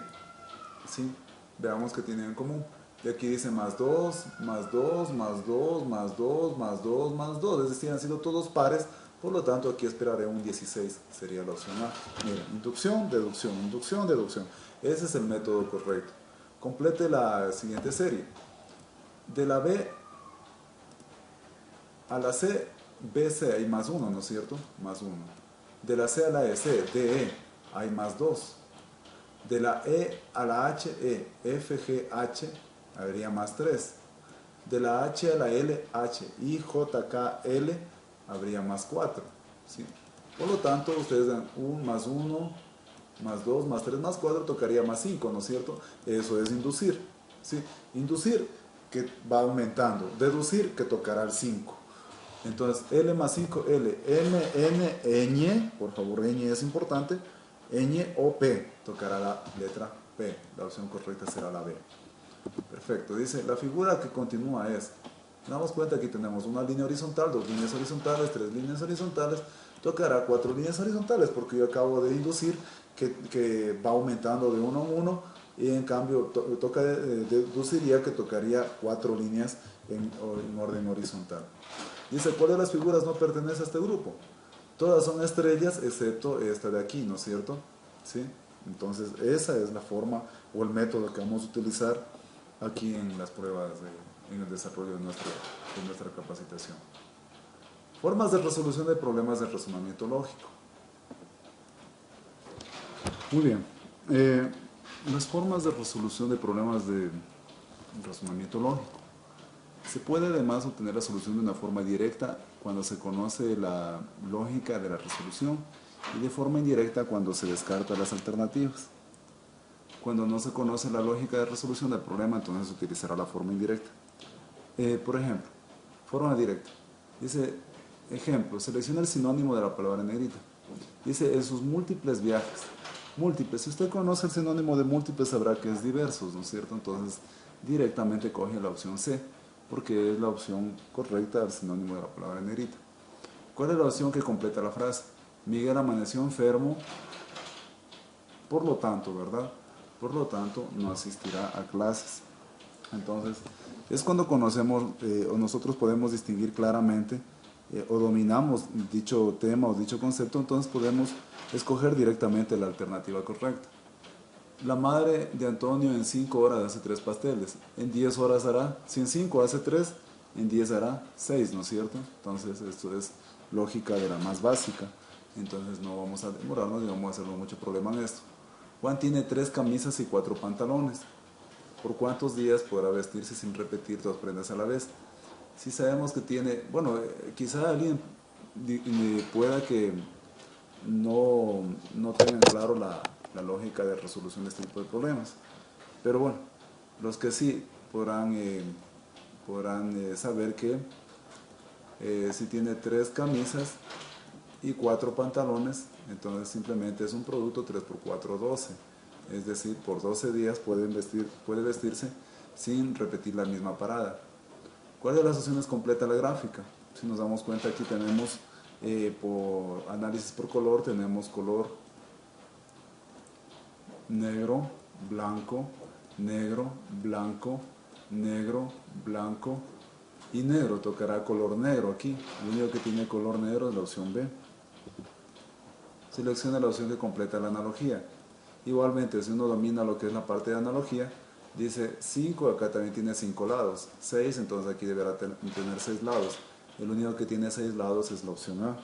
¿Sí? Veamos qué tienen en común. Y aquí dice más 2, más 2, más 2, más 2, más 2, más 2. Es decir, han sido todos pares. Por lo tanto, aquí esperaré un 16. Sería la opción A. Miren, inducción, deducción, inducción, deducción. Ese es el método correcto. Complete la siguiente serie. De la B a la C, BC hay más 1, ¿no es cierto? Más 1. De la C a la EC, DE, hay más 2. De la E a la HE, FGH, habría más 3. De la H a la L, H, I, J, K, L, habría más 4. ¿Sí? Por lo tanto, ustedes dan 1 más 1, más 2, más 3, más 4, tocaría más 5, ¿no es cierto? Eso es inducir. ¿Sí? Inducir, que va aumentando. Deducir, que tocará el 5. Entonces, L más 5, L, M, N, ñ, por favor, ñ es importante, ñ o P, tocará la letra P, la opción correcta será la B. Perfecto, dice, la figura que continúa es, nos damos cuenta que tenemos una línea horizontal, 2 líneas horizontales, 3 líneas horizontales, tocará 4 líneas horizontales, porque yo acabo de inducir que va aumentando de 1 en 1, y en cambio deduciría que tocaría 4 líneas en orden horizontal. Dice, ¿cuál de las figuras no pertenece a este grupo? Todas son estrellas excepto esta de aquí, ¿no es cierto? ¿Sí? Entonces, esa es la forma o el método que vamos a utilizar aquí en las pruebas, en el desarrollo de nuestra capacitación. Formas de resolución de problemas de razonamiento lógico. Muy bien. Las formas de resolución de problemas de razonamiento lógico. Se puede además obtener la solución de una forma directa cuando se conoce la lógica de la resolución y de forma indirecta cuando se descartan las alternativas. Cuando no se conoce la lógica de resolución del problema, entonces se utilizará la forma indirecta. Por ejemplo, forma directa. Dice, ejemplo, selecciona el sinónimo de la palabra en negrita. Dice, en sus múltiples viajes. Múltiples. Si usted conoce el sinónimo de múltiples, sabrá que es diversos, ¿no es cierto? Entonces, directamente coge la opción C, porque es la opción correcta al sinónimo de la palabra en negrita. ¿Cuál es la opción que completa la frase? Miguel amaneció enfermo, por lo tanto, ¿verdad? Por lo tanto, no asistirá a clases. Entonces, es cuando conocemos o nosotros podemos distinguir claramente o dominamos dicho tema o dicho concepto, entonces podemos escoger directamente la alternativa correcta. La madre de Antonio en 5 horas hace 3 pasteles, en 10 horas hará, si en 5 hace 3, en 10 hará 6, ¿no es cierto? Entonces esto es lógica de la más básica, entonces no vamos a demorarnos ni vamos a hacernos mucho problema en esto. Juan tiene 3 camisas y 4 pantalones. ¿Por cuántos días podrá vestirse sin repetir 2 prendas a la vez? Si sabemos que tiene, bueno, quizá alguien pueda que no tengan claro la lógica de resolución de este tipo de problemas. Pero bueno, los que sí podrán saber que si tiene 3 camisas y 4 pantalones, entonces simplemente es un producto 3 por 4, 12. Es decir, por 12 días puede vestirse sin repetir la misma parada. ¿Cuál de las opciones completa la gráfica? Si nos damos cuenta, aquí tenemos por análisis por color, tenemos color negro, blanco, negro, blanco, negro, blanco y negro. Tocará color negro aquí. Lo único que tiene color negro es la opción B. Selecciona la opción que completa la analogía. Igualmente, si uno domina lo que es la parte de analogía, dice 5, acá también tiene 5 lados. 6, entonces aquí deberá tener 6 lados. El único que tiene 6 lados es la opción A.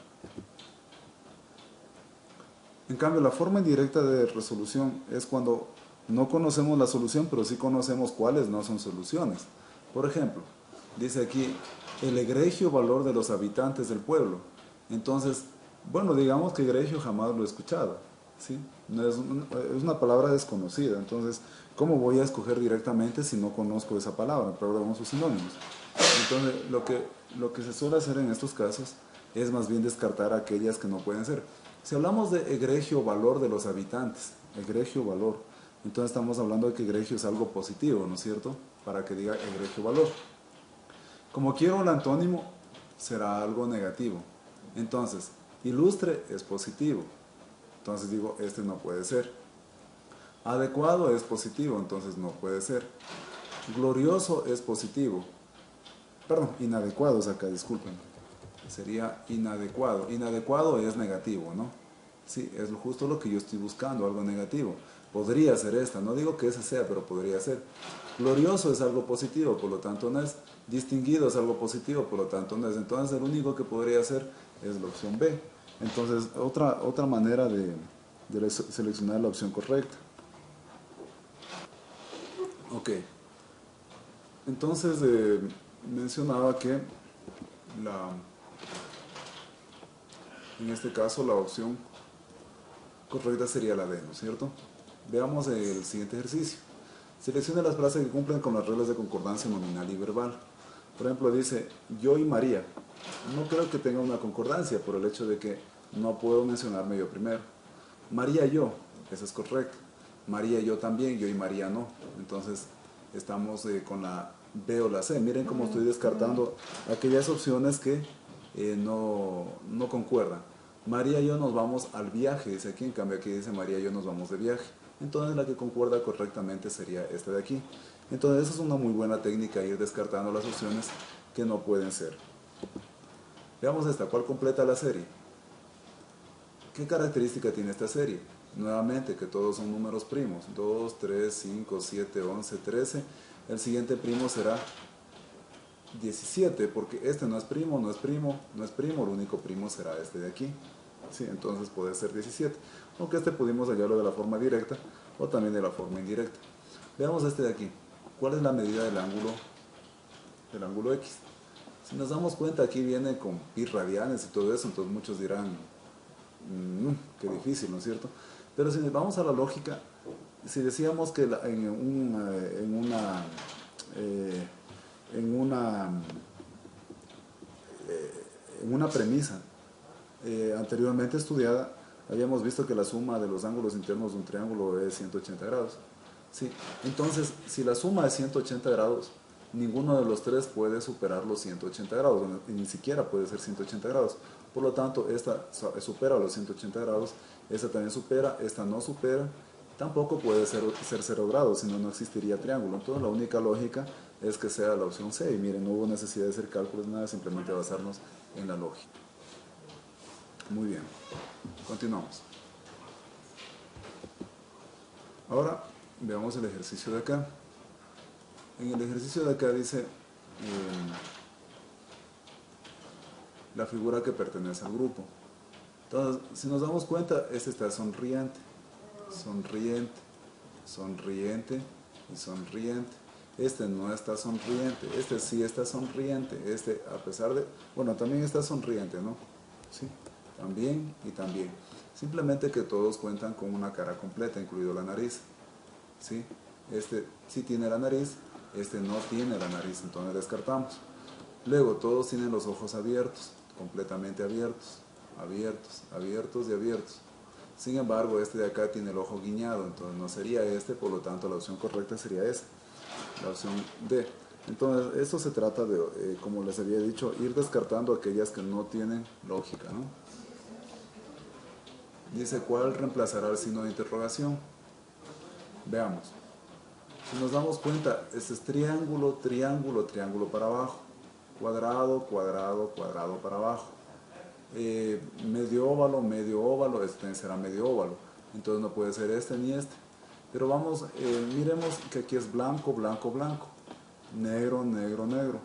En cambio, la forma indirecta de resolución es cuando no conocemos la solución, pero sí conocemos cuáles no son soluciones. Por ejemplo, dice aquí, el egregio valor de los habitantes del pueblo. Entonces, bueno, digamos que egregio jamás lo he escuchado, ¿sí? No es una palabra desconocida, entonces, ¿cómo voy a escoger directamente si no conozco esa palabra? Pero vamos sus sinónimos. Entonces, lo que se suele hacer en estos casos es más bien descartar aquellas que no pueden ser. Si hablamos de egregio valor de los habitantes, egregio valor, entonces estamos hablando de que egregio es algo positivo, ¿no es cierto? Para que diga egregio valor. Como quiero el antónimo, será algo negativo. Entonces, ilustre es positivo. Entonces digo, este no puede ser. Adecuado es positivo, entonces no puede ser. Glorioso es positivo. Perdón, inadecuado es acá, disculpen. Sería inadecuado. Inadecuado es negativo, ¿no? Sí, es justo lo que yo estoy buscando, algo negativo. Podría ser esta, no digo que ese sea, pero podría ser. Glorioso es algo positivo, por lo tanto no es. Distinguido es algo positivo, por lo tanto no es. Entonces el único que podría ser es la opción B. Entonces otra manera de seleccionar la opción correcta. Ok. Entonces mencionaba que en este caso la opción correcta sería la D, ¿no es cierto? Veamos el siguiente ejercicio. Seleccione las frases que cumplen con las reglas de concordancia nominal y verbal. Por ejemplo, dice, yo y María. No creo que tenga una concordancia por el hecho de que no puedo mencionarme yo primero. María y yo, eso es correcto. María y yo también, yo y María no. Entonces, estamos con la B o la C. Miren cómo estoy descartando aquellas opciones que no concuerdan. María y yo nos vamos al viaje, dice aquí, en cambio aquí dice María y yo nos vamos de viaje. Entonces la que concuerda correctamente sería esta de aquí. Entonces esa es una muy buena técnica, ir descartando las opciones que no pueden ser. Veamos esta, ¿cuál completa la serie? ¿Qué característica tiene esta serie? Nuevamente, que todos son números primos, 2, 3, 5, 7, 11, 13. El siguiente primo será 17, porque este no es primo, no es primo, no es primo, el único primo será este de aquí. Sí, entonces puede ser 17. Aunque este pudimos hallarlo de la forma directa o también de la forma indirecta. Veamos este de aquí. ¿Cuál es la medida del ángulo X? Si nos damos cuenta, aquí viene con pi radianes y todo eso, entonces muchos dirán, qué difícil, ¿no es cierto? Pero si vamos a la lógica, si decíamos que en una premisa anteriormente estudiada, habíamos visto que la suma de los ángulos internos de un triángulo es 180 grados. ¿Sí? Entonces, si la suma es 180 grados, ninguno de los tres puede superar los 180 grados, ni siquiera puede ser 180 grados. Por lo tanto, esta supera los 180 grados, esta también supera, esta no supera, tampoco puede ser 0 grados, si no, no existiría triángulo. Entonces, la única lógica es que sea la opción C. Y miren, no hubo necesidad de hacer cálculos, nada, simplemente basarnos en la lógica. Muy bien, continuamos. Ahora veamos el ejercicio de acá. En el ejercicio de acá dice la figura que pertenece al grupo. Entonces, si nos damos cuenta, este está sonriente, sonriente, sonriente y sonriente. Este no está sonriente, este sí está sonriente, este a pesar de, bueno, también está sonriente, ¿no? Sí, también y también. Simplemente que todos cuentan con una cara completa, incluido la nariz. ¿Sí? Este sí tiene la nariz, este no tiene la nariz, entonces descartamos. Luego todos tienen los ojos abiertos, completamente abiertos, abiertos, abiertos y abiertos. Sin embargo, este de acá tiene el ojo guiñado, entonces no sería este, por lo tanto la opción correcta sería esa, la opción D. Entonces, esto se trata de, como les había dicho, ir descartando aquellas que no tienen lógica, ¿no? Dice, ¿cuál reemplazará el signo de interrogación? Veamos. Si nos damos cuenta, este es triángulo, triángulo, triángulo para abajo. Cuadrado, cuadrado, cuadrado para abajo. Medio óvalo, este será medio óvalo. Entonces no puede ser este ni este. Pero vamos, miremos que aquí es blanco, blanco, blanco. Negro, negro, negro.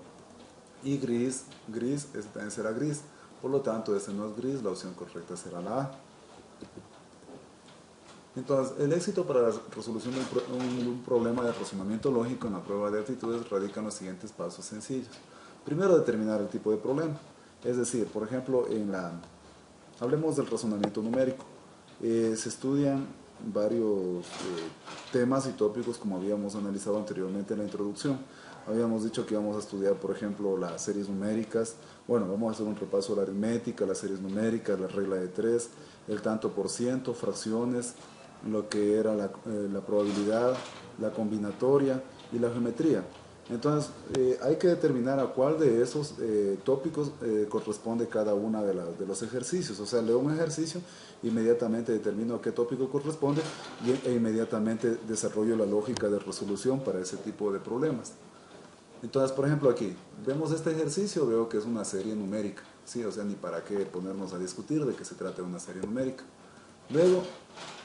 Y gris, gris, este también será gris. Por lo tanto, este no es gris, la opción correcta será la A. Entonces, el éxito para la resolución de un problema de razonamiento lógico en la prueba de aptitudes radica en los siguientes pasos sencillos. Primero, determinar el tipo de problema. Es decir, por ejemplo, hablemos del razonamiento numérico. Se estudian varios temas y tópicos como habíamos analizado anteriormente en la introducción. Habíamos dicho que íbamos a estudiar, por ejemplo, las series numéricas. Bueno, vamos a hacer un repaso de la aritmética, las series numéricas, la regla de 3, el tanto por ciento, fracciones, lo que era la probabilidad, la combinatoria y la geometría. Entonces, hay que determinar a cuál de esos tópicos corresponde cada uno de los ejercicios. O sea, leo un ejercicio, inmediatamente determino a qué tópico corresponde e inmediatamente desarrollo la lógica de resolución para ese tipo de problemas. Entonces, por ejemplo, aquí, vemos este ejercicio, veo que es una serie numérica. ¿Sí? O sea, ni para qué ponernos a discutir de que se trata de una serie numérica. Luego,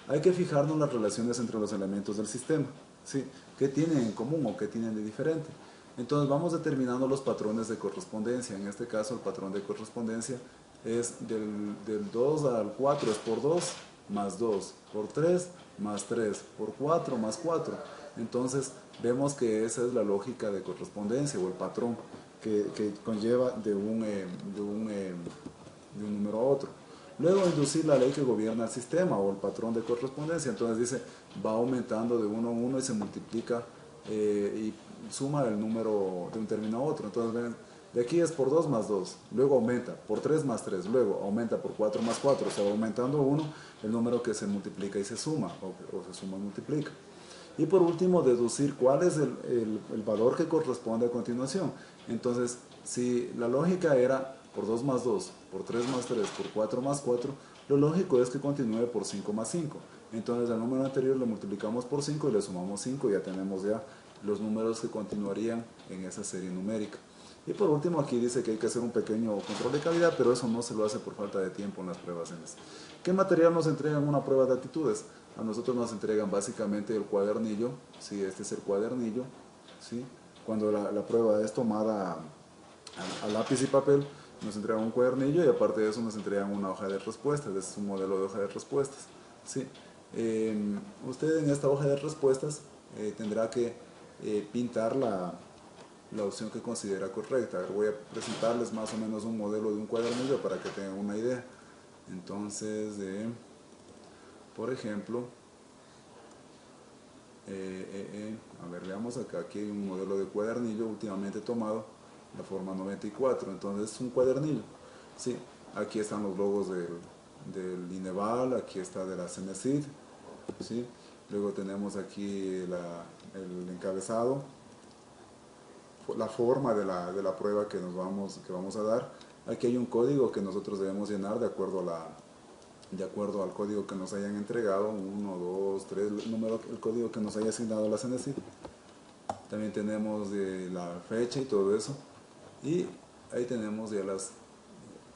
hay que fijarnos las relaciones entre los elementos del sistema, ¿sí? ¿Qué tienen en común o qué tienen de diferente? Entonces vamos determinando los patrones de correspondencia. En este caso el patrón de correspondencia es del 2 al 4 es por 2 más 2, por 3 más 3, por 4 más 4. Entonces vemos que esa es la lógica de correspondencia o el patrón que conlleva de un número a otro. Luego inducir la ley que gobierna el sistema o el patrón de correspondencia. Entonces dice, va aumentando de uno a uno y se multiplica y suma el número de un término a otro. Entonces ven, de aquí es por 2 más 2, luego aumenta por 3 más 3, luego aumenta por 4 más 4, o sea, va aumentando uno el número que se multiplica y se suma, o se suma y multiplica. Y por último, deducir cuál es el valor que corresponde a continuación. Entonces, si la lógica era por 2 más 2, por 3 más 3, por 4 más 4, lo lógico es que continúe por 5 más 5. Entonces, al número anterior lo multiplicamos por 5 y le sumamos 5 y ya tenemos ya los números que continuarían en esa serie numérica. Y por último, aquí dice que hay que hacer un pequeño control de calidad, pero eso no se lo hace por falta de tiempo en las pruebas ENES. ¿Qué material nos entregan una prueba de aptitudes? A nosotros nos entregan básicamente el cuadernillo, ¿sí? Este es el cuadernillo, ¿sí? Cuando la prueba es tomada a lápiz y papel, nos entregan un cuadernillo y aparte de eso nos entregan una hoja de respuestas. Este es un modelo de hoja de respuestas, ¿sí? Usted en esta hoja de respuestas tendrá que pintar la opción que considera correcta. Voy a presentarles más o menos un modelo de un cuadernillo para que tengan una idea. Entonces, por ejemplo, a ver, veamos acá, aquí hay un modelo de cuadernillo últimamente tomado, la forma 94, entonces es un cuadernillo, ¿sí? Aquí están los logos del INEVAL, aquí está de la CENESID, ¿sí? Luego tenemos aquí el encabezado, la forma de la prueba que vamos a dar. Aquí hay un código que nosotros debemos llenar de acuerdo al código que nos hayan entregado, 1, 2, 3, el código que nos haya asignado la CENESID. También tenemos la fecha y todo eso. Y ahí tenemos ya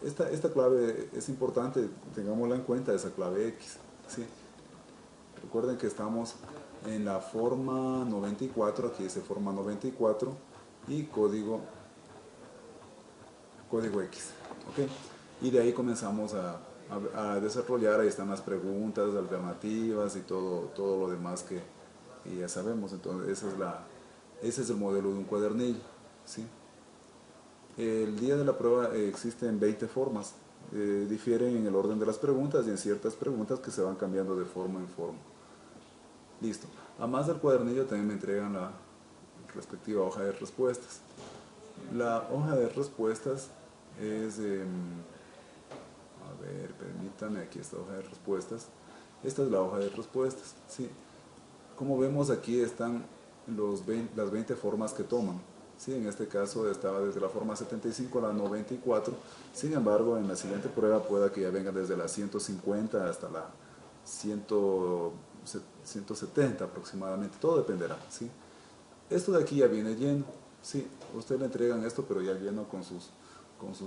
esta clave es importante, tengámosla en cuenta, esa clave X, ¿sí? Recuerden que estamos en la forma 94, aquí dice forma 94 y código X, ¿ok? Y de ahí comenzamos a desarrollar, ahí están las preguntas, alternativas y todo lo demás que ya sabemos. Entonces ese es el modelo de un cuadernillo, ¿sí? El día de la prueba existen 20 formas, difieren en el orden de las preguntas y en ciertas preguntas que se van cambiando de forma en forma. Listo. Además del cuadernillo también me entregan la respectiva hoja de respuestas. La hoja de respuestas es, a ver, permítame, aquí está la hoja de respuestas. Esta es la hoja de respuestas, ¿sí? Como vemos aquí están las 20 formas que toman, ¿sí? En este caso estaba desde la forma 75 a la 94, sin embargo en la siguiente prueba pueda que ya venga desde la 150 hasta la 170 aproximadamente, todo dependerá, ¿sí? Esto de aquí ya viene lleno, sí, usted le entregan esto pero ya lleno con sus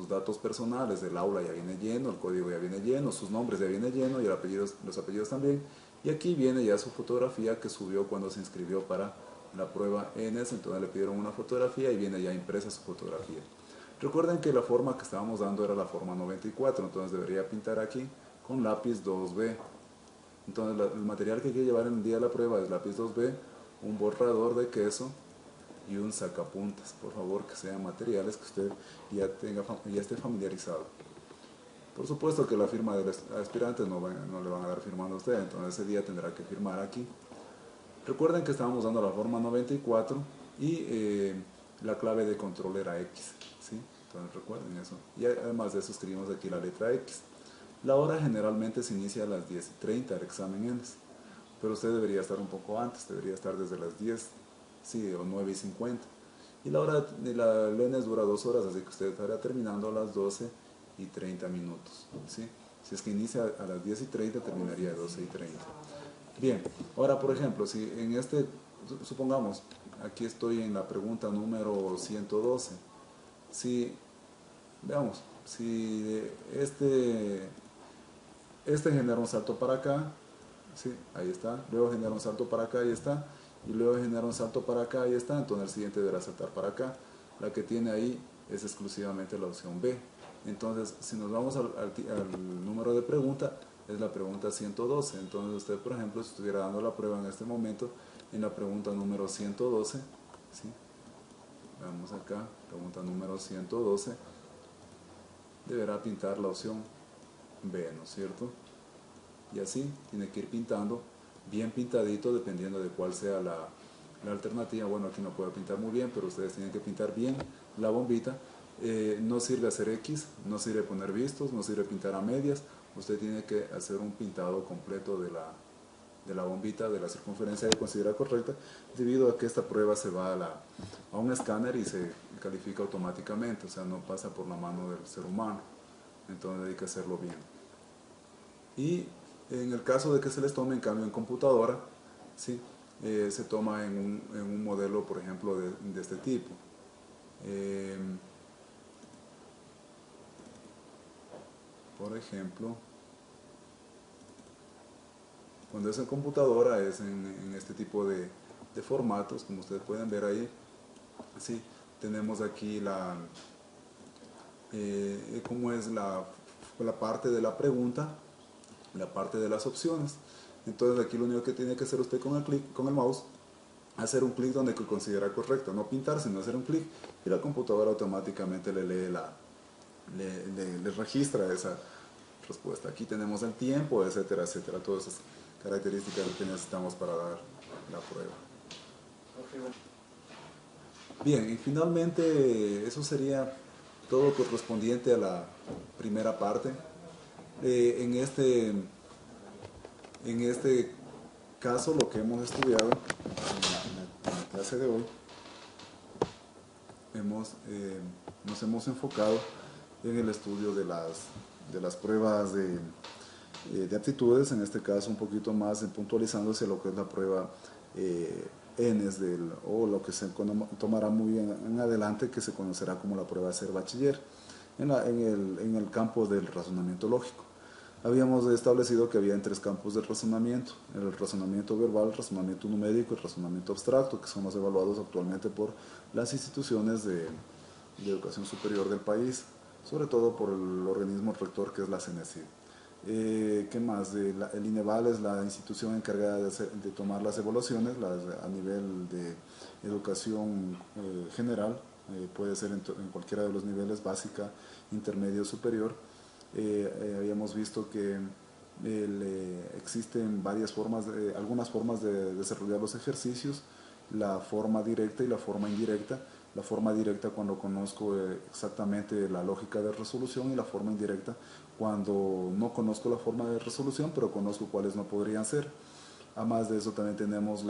datos personales, el aula ya viene lleno, el código ya viene lleno, sus nombres ya viene lleno y los apellidos también. Y aquí viene ya su fotografía que subió cuando se inscribió para la prueba ENES, entonces le pidieron una fotografía y viene ya impresa su fotografía. Recuerden que la forma que estábamos dando era la forma 94, entonces debería pintar aquí con lápiz 2B. Entonces el material que hay que llevar en el día de la prueba es lápiz 2B, un borrador de queso y un sacapuntas. Por favor, que sean materiales que usted ya esté familiarizado. Por supuesto que la firma del aspirante no le van a dar firmando a usted, entonces ese día tendrá que firmar aquí. Recuerden que estábamos dando la forma 94 y la clave de control era X, ¿sí? Entonces recuerden eso. Y además de eso escribimos aquí la letra X. La hora generalmente se inicia a las 10:30 el examen ENES, pero usted debería estar un poco antes, debería estar desde las 10, sí, o 9:50. Y la hora de la ENES dura 2 horas, así que usted estará terminando a las 12:30, ¿sí? Si es que inicia a las 10:30, terminaría a 12:30. Bien, ahora por ejemplo, si en supongamos, aquí estoy en la pregunta número 112. Si, veamos, si Este genera un salto para acá, ¿sí? Ahí está, luego genera un salto para acá, ahí está, y luego genera un salto para acá, ahí está, entonces el siguiente deberá saltar para acá. La que tiene ahí es exclusivamente la opción B. Entonces, si nos vamos al número de pregunta, es la pregunta 112. Entonces usted, por ejemplo, si estuviera dando la prueba en este momento, en la pregunta número 112, ¿sí? Vamos acá, pregunta número 112, deberá pintar la opción B, ¿no es cierto? Y así tiene que ir pintando, bien pintadito, dependiendo de cuál sea la alternativa. Bueno, aquí no puedo pintar muy bien, pero ustedes tienen que pintar bien la bombita. No sirve hacer X, no sirve poner vistos, no sirve pintar a medias. Usted tiene que hacer un pintado completo de la bombita, de la circunferencia que considera correcta, debido a que esta prueba se va a un escáner y se califica automáticamente, o sea, no pasa por la mano del ser humano. Entonces hay que hacerlo bien. Y en el caso de que se les tome, en cambio, en computadora, ¿sí? Se toma en un modelo, por ejemplo, de este tipo. Por ejemplo, cuando es en computadora es en este tipo de formatos, como ustedes pueden ver ahí. ¿Sí? Tenemos aquí cómo es la parte de la pregunta, la parte de las opciones. Entonces aquí lo único que tiene que hacer usted con el clic, con el mouse, hacer un clic donde considera correcto, no pintar, sino hacer un clic, y la computadora automáticamente le lee le registra esa respuesta. Aquí tenemos el tiempo, etcétera, etcétera, todas esas características que necesitamos para dar la prueba. Bien, y finalmente eso sería todo correspondiente a la primera parte. En este caso, lo que hemos estudiado en la clase de hoy, nos hemos enfocado en el estudio de las pruebas de aptitudes, en este caso un poquito más puntualizándose lo que es la prueba ENES o lo que se tomará muy en adelante, que se conocerá como la prueba de ser bachiller, en el campo del razonamiento lógico. Habíamos establecido que había tres campos de razonamiento: el razonamiento verbal, el razonamiento numérico y el razonamiento abstracto, que son los evaluados actualmente por las instituciones de educación superior del país, sobre todo por el organismo rector que es la CENESID. ¿Qué más? El INEVAL es la institución encargada de tomar las evaluaciones a nivel de educación general, puede ser en cualquiera de los niveles, básica, intermedio, superior. Habíamos visto que existen algunas formas de desarrollar los ejercicios: la forma directa y la forma indirecta. La forma directa cuando conozco exactamente la lógica de resolución, y la forma indirecta cuando no conozco la forma de resolución, pero conozco cuáles no podrían ser. Además de eso, también tenemos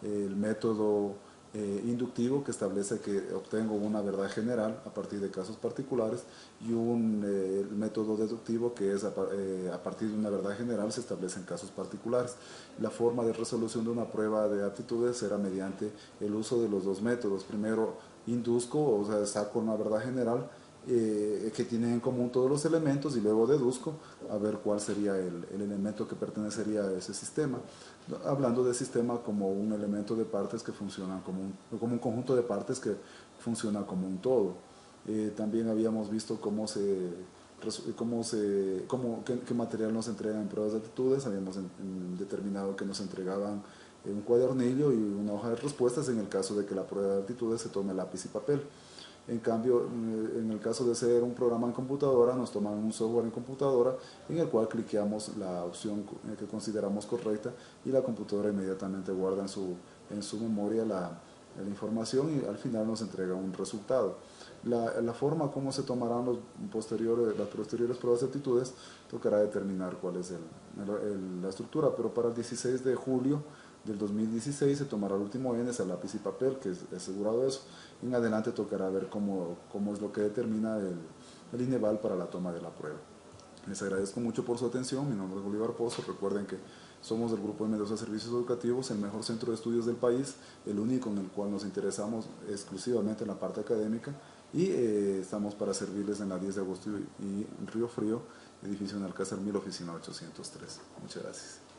el método inductivo, que establece que obtengo una verdad general a partir de casos particulares, y el método deductivo, que es a partir de una verdad general se establecen casos particulares. La forma de resolución de una prueba de aptitudes será mediante el uso de los dos métodos. Primero induzco, o sea, saco una verdad general que tienen en común todos los elementos, y luego deduzco a ver cuál sería el elemento que pertenecería a ese sistema, hablando de sistema como un elemento de partes que funcionan como un conjunto de partes que funciona como un todo. También habíamos visto qué material nos entregan en pruebas de aptitudes. Habíamos determinado que nos entregaban un cuadernillo y una hoja de respuestas en el caso de que la prueba de aptitudes se tome lápiz y papel. En cambio, en el caso de ser un programa en computadora, nos toman un software en computadora en el cual cliqueamos la opción que consideramos correcta, y la computadora inmediatamente guarda en su memoria la información, y al final nos entrega un resultado. La forma como se tomarán las posteriores pruebas de aptitudes tocará determinar cuál es la estructura, pero para el 16 de julio del 2016 se tomará el último ENES a lápiz y papel, que es asegurado eso. En adelante tocará ver cómo es lo que determina el INEVAL para la toma de la prueba. Les agradezco mucho por su atención. Mi nombre es Bolívar Pozo. Recuerden que somos del Grupo de Mendoza Servicios Educativos, el mejor centro de estudios del país, el único en el cual nos interesamos exclusivamente en la parte académica, y estamos para servirles en la 10 de agosto y Río Frío, edificio en Alcázar 1000, oficina 803. Muchas gracias.